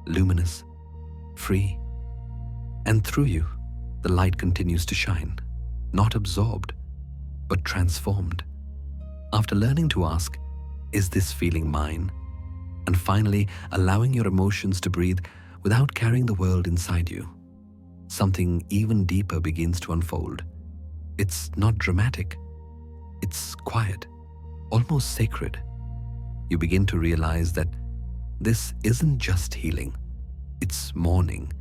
luminous, free, and through you, the light continues to shine, not absorbed, but transformed. After learning to ask, "Is this feeling mine?" and finally allowing your emotions to breathe without carrying the world inside you, something even deeper begins to unfold. It's not dramatic. It's quiet, almost sacred. You begin to realize that this isn't just healing. It's mourning.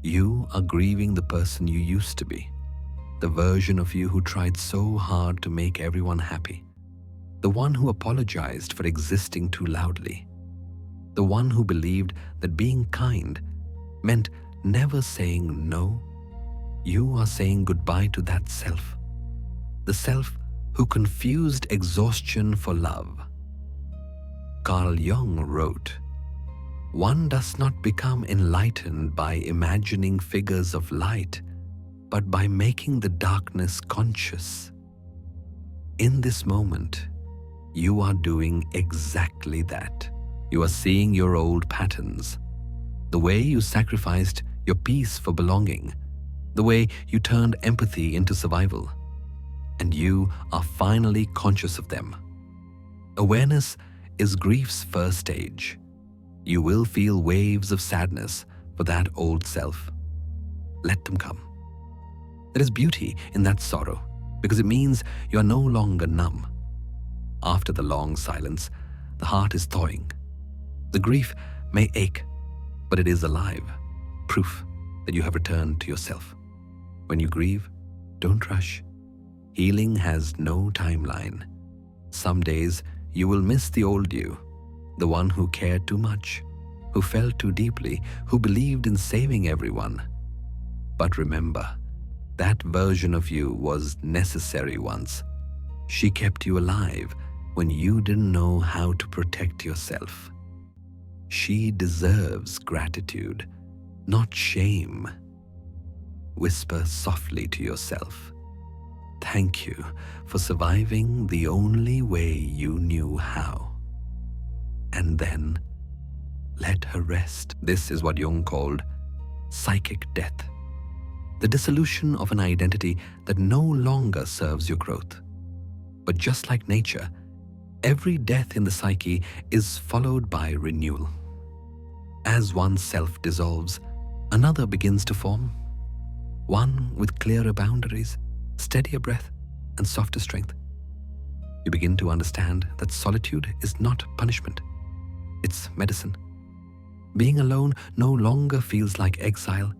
You are grieving the person you used to be, the version of you who tried so hard to make everyone happy, the one who apologized for existing too loudly, the one who believed that being kind meant never saying no. You are saying goodbye to that self, the self who confused exhaustion for love. Carl Jung wrote, "One does not become enlightened by imagining figures of light, but by making the darkness conscious." In this moment, you are doing exactly that. You are seeing your old patterns, the way you sacrificed your peace for belonging, the way you turned empathy into survival, and you are finally conscious of them. Awareness is grief's first stage. You will feel waves of sadness for that old self. Let them come. There is beauty in that sorrow because it means you are no longer numb. After the long silence, the heart is thawing. The grief may ache, but it is alive, proof that you have returned to yourself. When you grieve, don't rush. Healing has no timeline. Some days you will miss the old you, the one who cared too much, who felt too deeply, who believed in saving everyone. But remember, that version of you was necessary once. She kept you alive when you didn't know how to protect yourself. She deserves gratitude, not shame. Whisper softly to yourself, "Thank you for surviving the only way you knew how." And then let her rest. This is what Jung called psychic death, the dissolution of an identity that no longer serves your growth. But just like nature, every death in the psyche is followed by renewal. As one self dissolves, another begins to form. One with clearer boundaries, steadier breath, and softer strength. You begin to understand that solitude is not punishment, it's medicine. Being alone no longer feels like exile,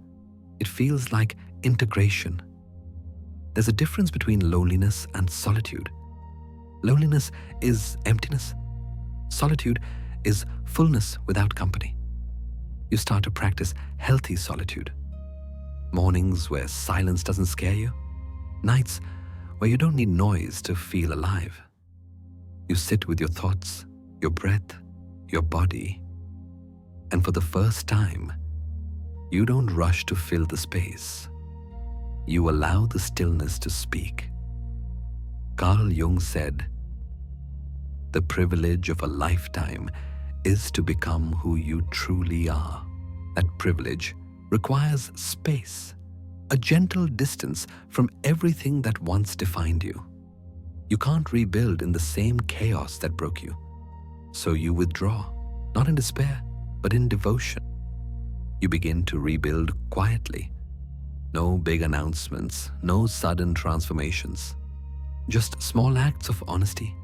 it feels like integration. There's a difference between loneliness and solitude. Loneliness is emptiness. Solitude is fullness without company. You start to practice healthy solitude. Mornings where silence doesn't scare you. Nights where you don't need noise to feel alive. You sit with your thoughts, your breath, your body, and for the first time, you don't rush to fill the space. You allow the stillness to speak. Carl Jung said, "The privilege of a lifetime is to become who you truly are." That privilege requires space, a gentle distance from everything that once defined you. You can't rebuild in the same chaos that broke you. So you withdraw, not in despair, but in devotion. You begin to rebuild quietly. No big announcements, no sudden transformations. Just small acts of honesty.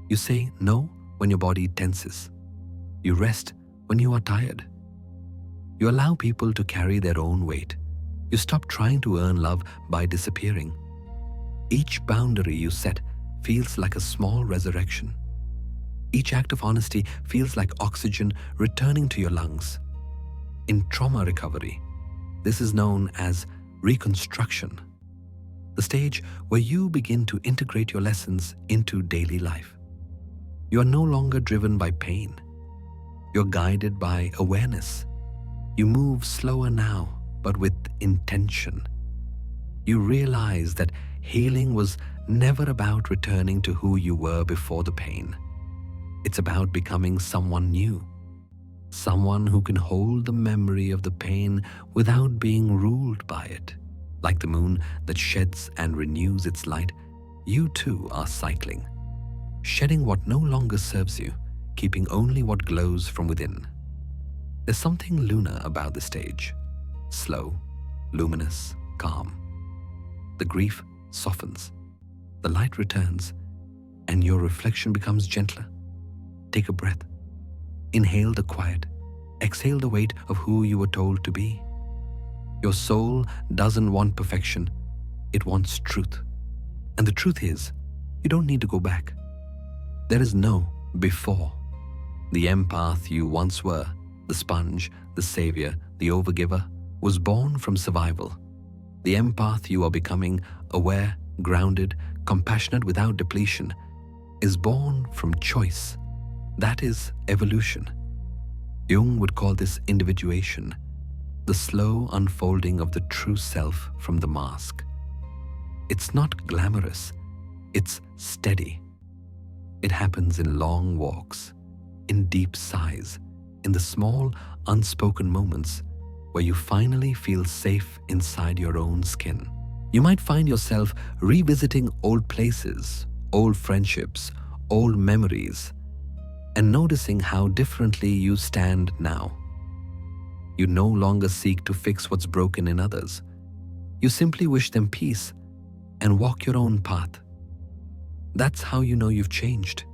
You say no when your body tenses. You rest when you are tired. You allow people to carry their own weight. You stop trying to earn love by disappearing. Each boundary you set feels like a small resurrection. Each act of honesty feels like oxygen returning to your lungs. In trauma recovery, this is known as reconstruction, the stage where you begin to integrate your lessons into daily life. You are no longer driven by pain. You're guided by awareness. You move slower now, but with intention. You realize that healing was never about returning to who you were before the pain. It's about becoming someone new, someone who can hold the memory of the pain without being ruled by it. Like the moon that sheds and renews its light, you too are cycling, shedding what no longer serves you, keeping only what glows from within. There's something lunar about the stage, slow, luminous, calm. The grief softens, the light returns, and your reflection becomes gentler. Take a breath. Inhale the quiet. Exhale the weight of who you were told to be. Your soul doesn't want perfection. It wants truth. And the truth is, you don't need to go back. There is no before. The empath you once were, the sponge, the savior, the overgiver, was born from survival. The empath you are becoming, aware, grounded, compassionate without depletion, is born from choice. That is evolution. Jung would call this individuation, the slow unfolding of the true self from the mask. It's not glamorous, it's steady. It happens in long walks, in deep sighs, in the small, unspoken moments where you finally feel safe inside your own skin. You might find yourself revisiting old places, old friendships, old memories, and noticing how differently you stand now. You no longer seek to fix what's broken in others. You simply wish them peace and walk your own path. That's how you know you've changed,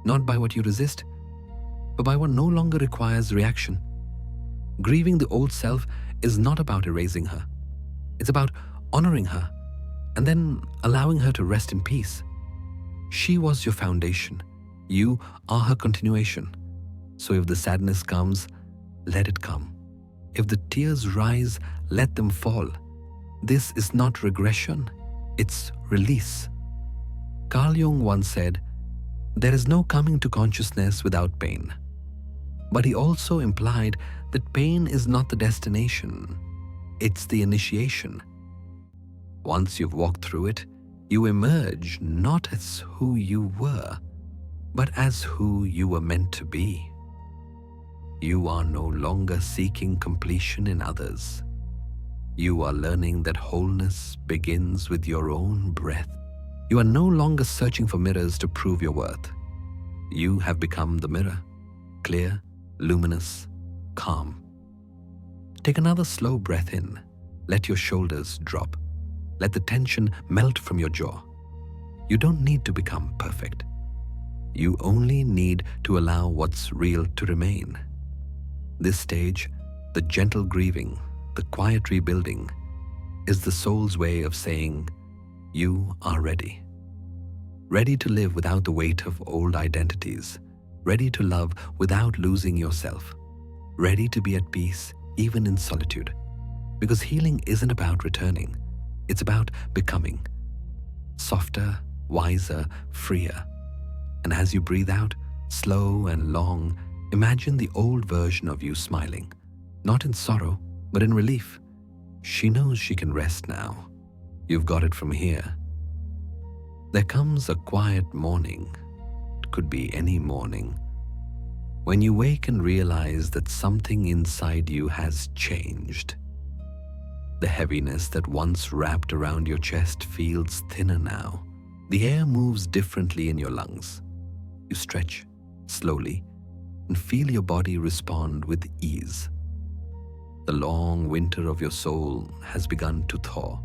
not by what you resist, but by what no longer requires reaction. Grieving the old self is not about erasing her. It's about honoring her and then allowing her to rest in peace. She was your foundation. You are her continuation. So if the sadness comes, let it come. If the tears rise, let them fall. This is not regression, it's release. Carl Jung once said, "There is no coming to consciousness without pain." But he also implied that pain is not the destination, it's the initiation. Once you've walked through it, you emerge not as who you were, but as who you were meant to be. You are no longer seeking completion in others. You are learning that wholeness begins with your own breath. You are no longer searching for mirrors to prove your worth. You have become the mirror, clear, luminous, calm. Take another slow breath in. Let your shoulders drop. Let the tension melt from your jaw. You don't need to become perfect. You only need to allow what's real to remain. This stage, the gentle grieving, the quiet rebuilding, is the soul's way of saying, you are ready. Ready to live without the weight of old identities. Ready to love without losing yourself. Ready to be at peace even in solitude. Because healing isn't about returning. It's about becoming. Softer, wiser, freer. And as you breathe out, slow and long, imagine the old version of you smiling. Not in sorrow, but in relief. She knows she can rest now. You've got it from here. There comes a quiet morning. It could be any morning. When you wake and realize that something inside you has changed. The heaviness that once wrapped around your chest feels thinner now. The air moves differently in your lungs. You stretch slowly and feel your body respond with ease. The long winter of your soul has begun to thaw.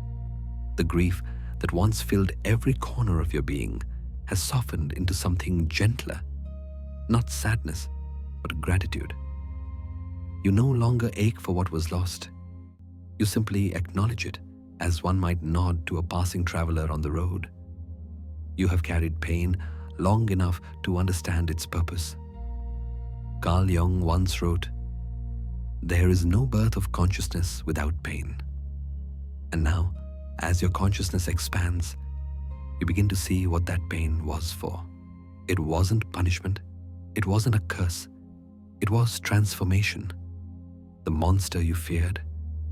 The grief that once filled every corner of your being has softened into something gentler. Not sadness, but gratitude. You no longer ache for what was lost. You simply acknowledge it as one might nod to a passing traveler on the road. You have carried pain long enough to understand its purpose. Carl Jung once wrote, "There is no birth of consciousness without pain." And now, as your consciousness expands, you begin to see what that pain was for. It wasn't punishment. It wasn't a curse. It was transformation. The monster you feared,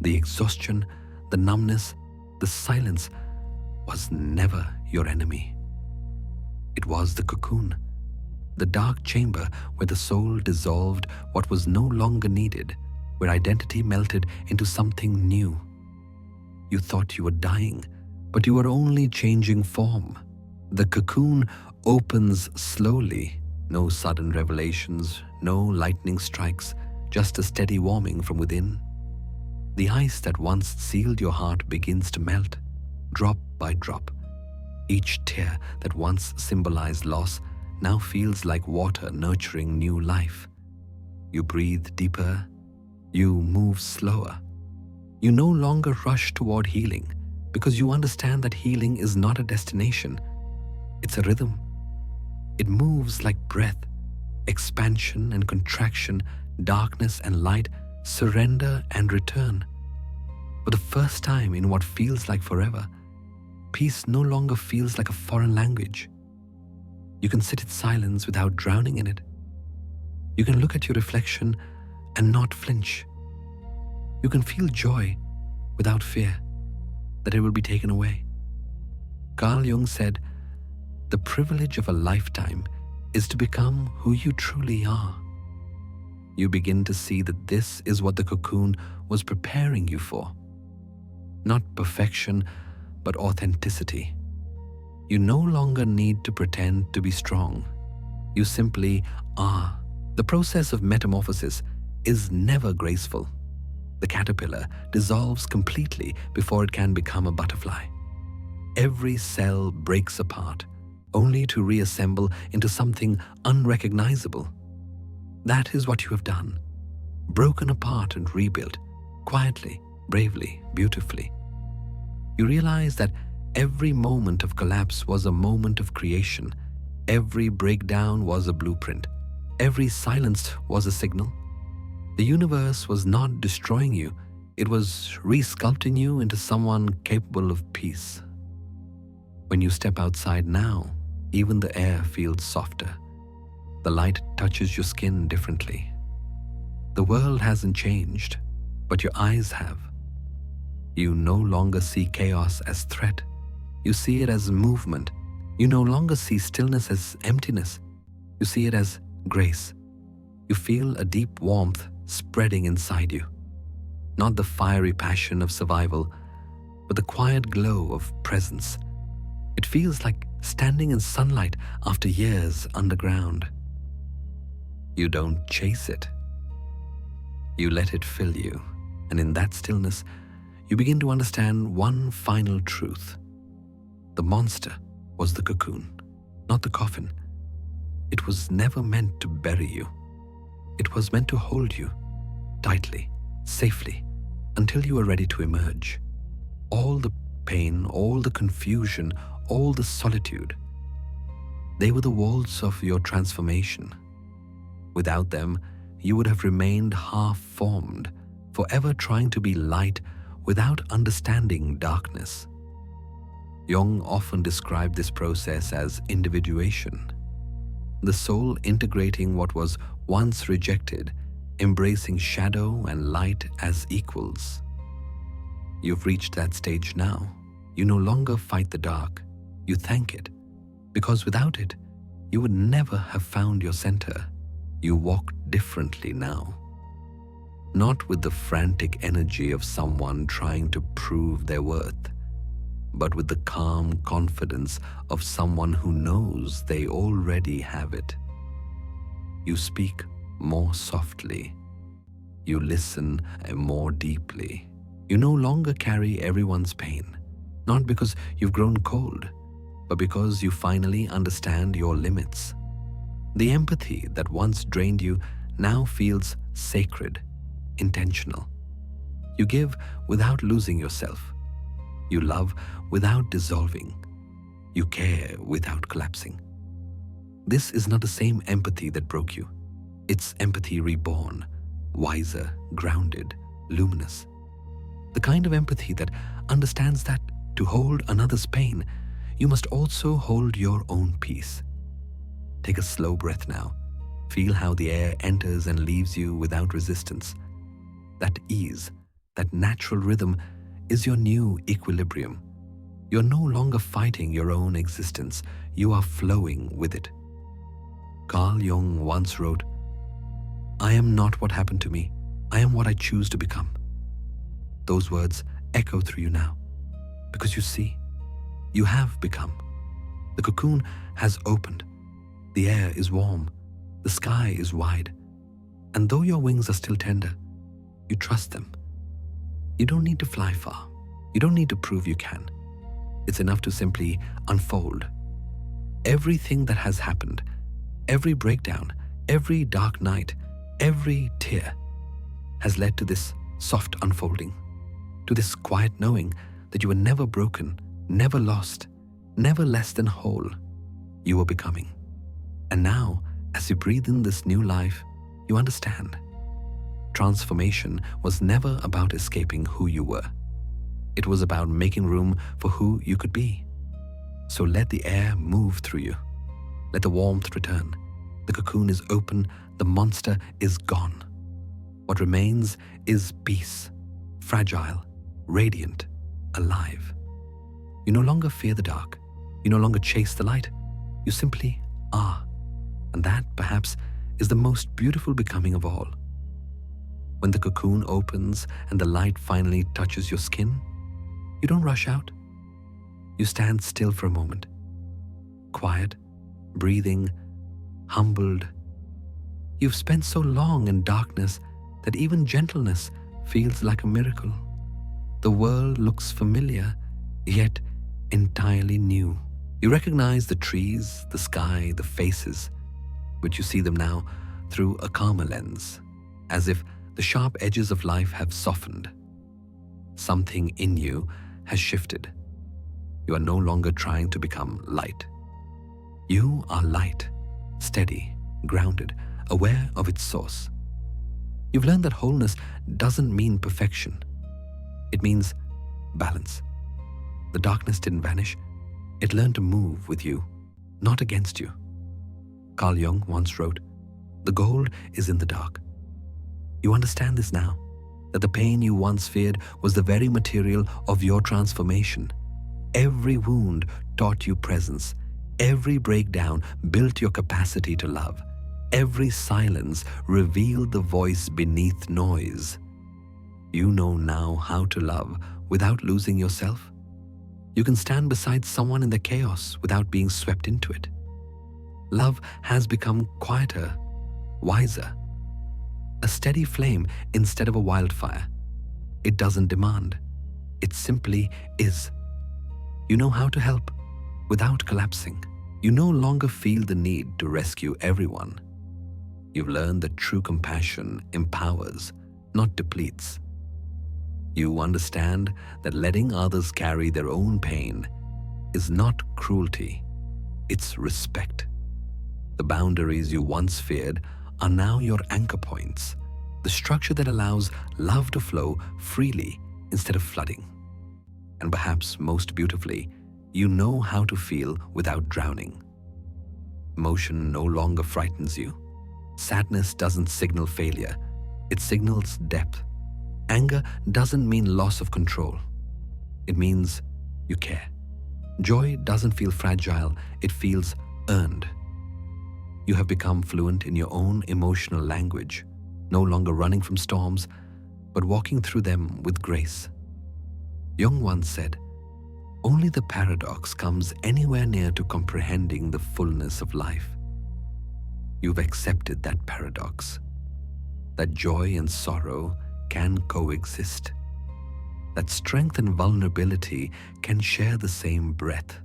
the exhaustion, the numbness, the silence was never your enemy. It was the cocoon, the dark chamber where the soul dissolved what was no longer needed, where identity melted into something new. You thought you were dying, but you were only changing form. The cocoon opens slowly. No sudden revelations, no lightning strikes, just a steady warming from within. The ice that once sealed your heart begins to melt, drop by drop. Each tear that once symbolized loss now feels like water nurturing new life. You breathe deeper. You move slower. You no longer rush toward healing because you understand that healing is not a destination. It's a rhythm. It moves like breath, expansion and contraction, darkness and light, surrender and return. For the first time in what feels like forever, peace no longer feels like a foreign language. You can sit in silence without drowning in it. You can look at your reflection and not flinch. You can feel joy without fear that it will be taken away. Carl Jung said, "The privilege of a lifetime is to become who you truly are." You begin to see that this is what the cocoon was preparing you for. Not perfection, but authenticity. You no longer need to pretend to be strong. You simply are. The process of metamorphosis is never graceful. The caterpillar dissolves completely before it can become a butterfly. Every cell breaks apart, only to reassemble into something unrecognizable. That is what you have done. Broken apart and rebuilt, quietly, bravely, beautifully. You realize that every moment of collapse was a moment of creation. Every breakdown was a blueprint. Every silence was a signal. The universe was not destroying you. It was resculpting you into someone capable of peace. When you step outside now, even the air feels softer. The light touches your skin differently. The world hasn't changed, but your eyes have. You no longer see chaos as threat. You see it as movement. You no longer see stillness as emptiness. You see it as grace. You feel a deep warmth spreading inside you. Not the fiery passion of survival, but the quiet glow of presence. It feels like standing in sunlight after years underground. You don't chase it. You let it fill you, and in that stillness, you begin to understand one final truth. The monster was the cocoon, not the coffin. It was never meant to bury you. It was meant to hold you tightly, safely, until you were ready to emerge. All the pain, all the confusion, all the solitude, they were the walls of your transformation. Without them, you would have remained half-formed, forever trying to be light without understanding darkness. Jung often described this process as individuation, the soul integrating what was once rejected, embracing shadow and light as equals. You've reached that stage now. You no longer fight the dark. You thank it, because without it, you would never have found your center. You walk differently now. Not with the frantic energy of someone trying to prove their worth, but with the calm confidence of someone who knows they already have it. You speak more softly. You listen more deeply. You no longer carry everyone's pain, not because you've grown cold, but because you finally understand your limits. The empathy that once drained you now feels sacred, intentional. You give without losing yourself. You love without dissolving. You care without collapsing. This is not the same empathy that broke you. It's empathy reborn, wiser, grounded, luminous. The kind of empathy that understands that to hold another's pain, you must also hold your own peace. Take a slow breath now. Feel how the air enters and leaves you without resistance. That ease, that natural rhythm is your new equilibrium. You're no longer fighting your own existence. You are flowing with it. Carl Jung once wrote, "I am not what happened to me. I am what I choose to become." Those words echo through you now, because you see, you have become. The cocoon has opened. The air is warm. The sky is wide. And though your wings are still tender, you trust them. You don't need to fly far. You don't need to prove you can. It's enough to simply unfold. Everything that has happened, every breakdown, every dark night, every tear has led to this soft unfolding, to this quiet knowing that you were never broken, never lost, never less than whole. You were becoming. And now, as you breathe in this new life, you understand. Transformation was never about escaping who you were. It was about making room for who you could be. So let the air move through you. Let the warmth return. The cocoon is open. The monster is gone. What remains is peace, fragile, radiant, alive. You no longer fear the dark. You no longer chase the light. You simply are. And that, perhaps, is the most beautiful becoming of all. When the cocoon opens and the light finally touches your skin, you don't rush out. You stand still for a moment, quiet, breathing, humbled. You've spent so long in darkness that even gentleness feels like a miracle. The world looks familiar, yet entirely new. You recognize the trees, the sky, the faces, but you see them now through a calmer lens, as if the sharp edges of life have softened. Something in you has shifted. You are no longer trying to become light. You are light, steady, grounded, aware of its source. You've learned that wholeness doesn't mean perfection. It means balance. The darkness didn't vanish. It learned to move with you, not against you. Carl Jung once wrote, "The gold is in the dark." You understand this now, that the pain you once feared was the very material of your transformation. Every wound taught you presence. Every breakdown built your capacity to love. Every silence revealed the voice beneath noise. You know now how to love without losing yourself. You can stand beside someone in the chaos without being swept into it. Love has become quieter, wiser. a steady flame instead of a wildfire. It doesn't demand. It simply is. You know how to help without collapsing. You no longer feel the need to rescue everyone. You've learned that true compassion empowers, not depletes. You understand that letting others carry their own pain is not cruelty, it's respect. The boundaries you once feared are now your anchor points, the structure that allows love to flow freely instead of flooding. And perhaps most beautifully, you know how to feel without drowning. Emotion no longer frightens you. Sadness doesn't signal failure, it signals depth. Anger doesn't mean loss of control. It means you care. Joy doesn't feel fragile, it feels earned. You have become fluent in your own emotional language, no longer running from storms, but walking through them with grace. Jung once said, "Only the paradox comes anywhere near to comprehending the fullness of life." You've accepted that paradox, that joy and sorrow can coexist, that strength and vulnerability can share the same breath.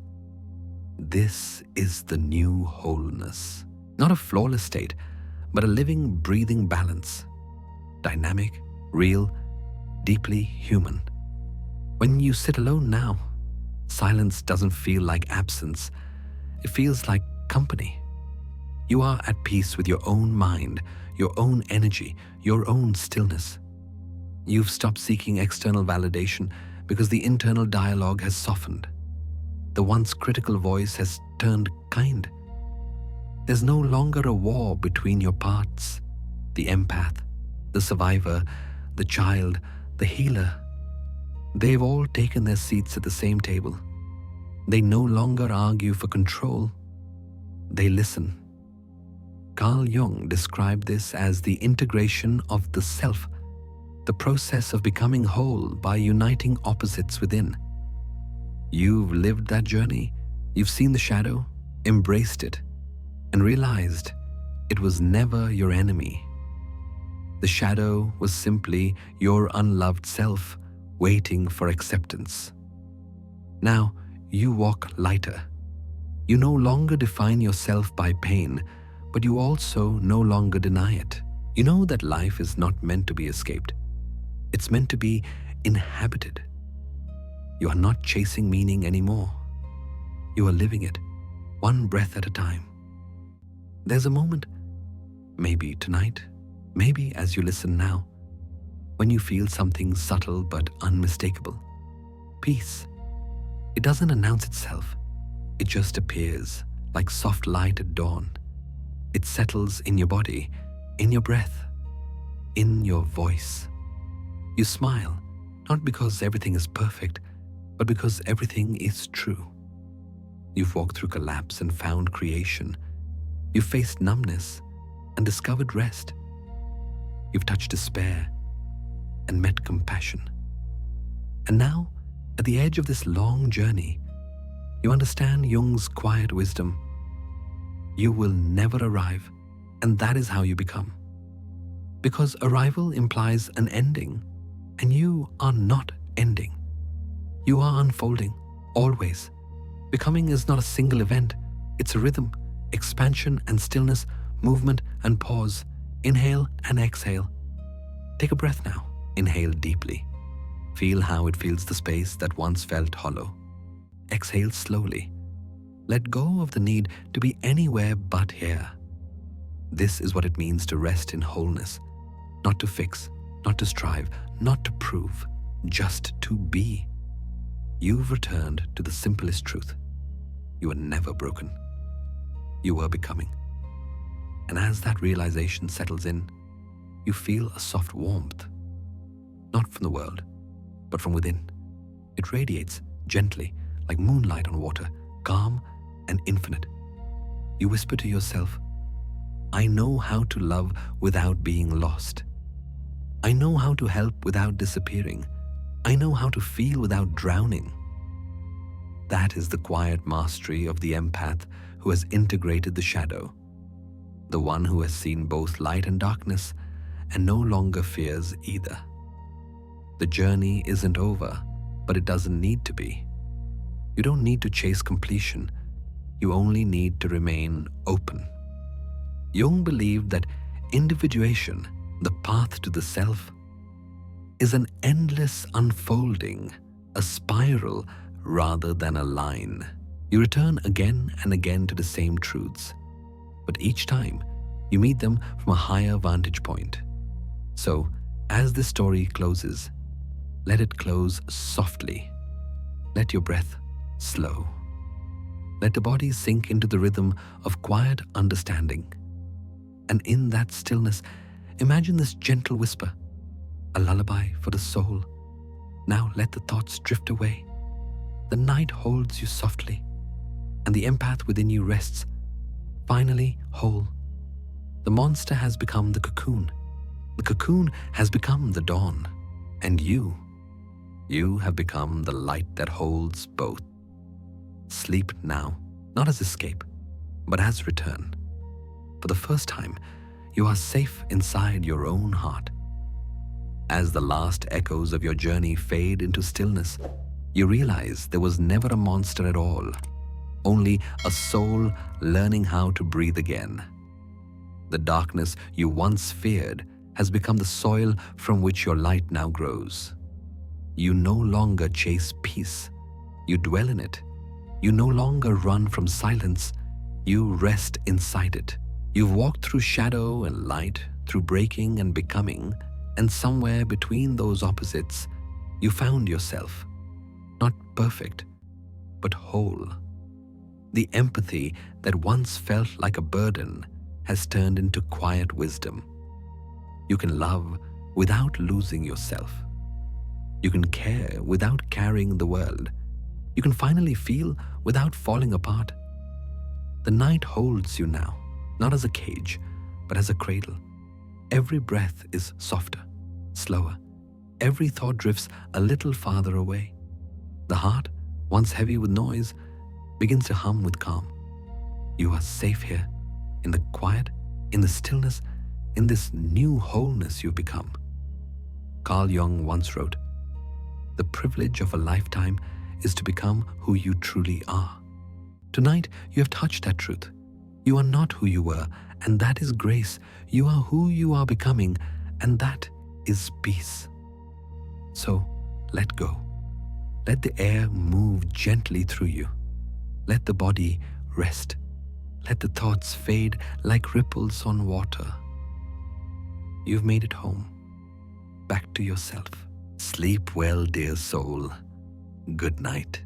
This is the new wholeness, not a flawless state, but a living, breathing balance, dynamic, real, deeply human. When you sit alone now, silence doesn't feel like absence, it feels like company. You are at peace with your own mind, your own energy, your own stillness. You've stopped seeking external validation because the internal dialogue has softened. The once critical voice has turned kind. There's no longer a war between your parts, the empath, the survivor, the child, the healer. They've all taken their seats at the same table. They no longer argue for control. They listen. Carl Jung described this as the integration of the self, the process of becoming whole by uniting opposites within. You've lived that journey. You've seen the shadow, embraced it, and realized it was never your enemy. The shadow was simply your unloved self waiting for acceptance. Now you walk lighter. You no longer define yourself by pain, but you also no longer deny it. You know that life is not meant to be escaped. It's meant to be inhabited. You are not chasing meaning anymore. You are living it, one breath at a time. There's a moment, maybe tonight, maybe as you listen now, when you feel something subtle but unmistakable. Peace. It doesn't announce itself. It just appears like soft light at dawn. It settles in your body, in your breath, in your voice. You smile, not because everything is perfect, but because everything is true. You've walked through collapse and found creation. You've faced numbness and discovered rest. You've touched despair and met compassion. And now, at the edge of this long journey, you understand Jung's quiet wisdom. You will never arrive, and that is how you become. Because arrival implies an ending, and you are not ending. You are unfolding, always. Becoming is not a single event, it's a rhythm, expansion and stillness, movement and pause, inhale and exhale. Take a breath now, inhale deeply. Feel how it fills the space that once felt hollow. Exhale slowly. Let go of the need to be anywhere but here. This is what it means to rest in wholeness, not to fix, not to strive, not to prove, just to be. You've returned to the simplest truth. You are never broken. You are becoming. And as that realization settles in, you feel a soft warmth, not from the world, but from within. It radiates gently, like moonlight on water, calm and infinite. You whisper to yourself, I know how to love without being lost. I know how to help without disappearing. I know how to feel without drowning. That is the quiet mastery of the empath who has integrated the shadow, the one who has seen both light and darkness and no longer fears either. The journey isn't over, but it doesn't need to be. You don't need to chase completion. You only need to remain open. Jung believed that individuation, the path to the self, is an endless unfolding, a spiral rather than a line. You return again and again to the same truths, but each time you meet them from a higher vantage point. So, as this story closes, let it close softly. Let your breath slow. Let the body sink into the rhythm of quiet understanding. And in that stillness, imagine this gentle whisper, a lullaby for the soul. Now let the thoughts drift away. The night holds you softly, and the empath within you rests, finally whole. The monster has become the cocoon. The cocoon has become the dawn. And you have become the light that holds both. Sleep now, not as escape, but as return. For the first time, you are safe inside your own heart. As the last echoes of your journey fade into stillness, you realize there was never a monster at all, only a soul learning how to breathe again. The darkness you once feared has become the soil from which your light now grows. You no longer chase peace, you dwell in it. You no longer run from silence, you rest inside it. You've walked through shadow and light, through breaking and becoming, and somewhere between those opposites, you found yourself, not perfect, but whole. The empathy that once felt like a burden has turned into quiet wisdom. You can love without losing yourself. You can care without carrying the world. You can finally feel without falling apart. The night holds you now, not as a cage, but as a cradle. Every breath is softer, slower. Every thought drifts a little farther away. The heart, once heavy with noise, begins to hum with calm. You are safe here, in the quiet, in the stillness, in this new wholeness you've become. Carl Jung once wrote, "The privilege of a lifetime is to become who you truly are." Tonight, you have touched that truth. You are not who you were, and that is grace. You are who you are becoming, and that is peace. So, let go. Let the air move gently through you. Let the body rest. Let the thoughts fade like ripples on water. You've made it home, back to yourself. Sleep well, dear soul. Good night.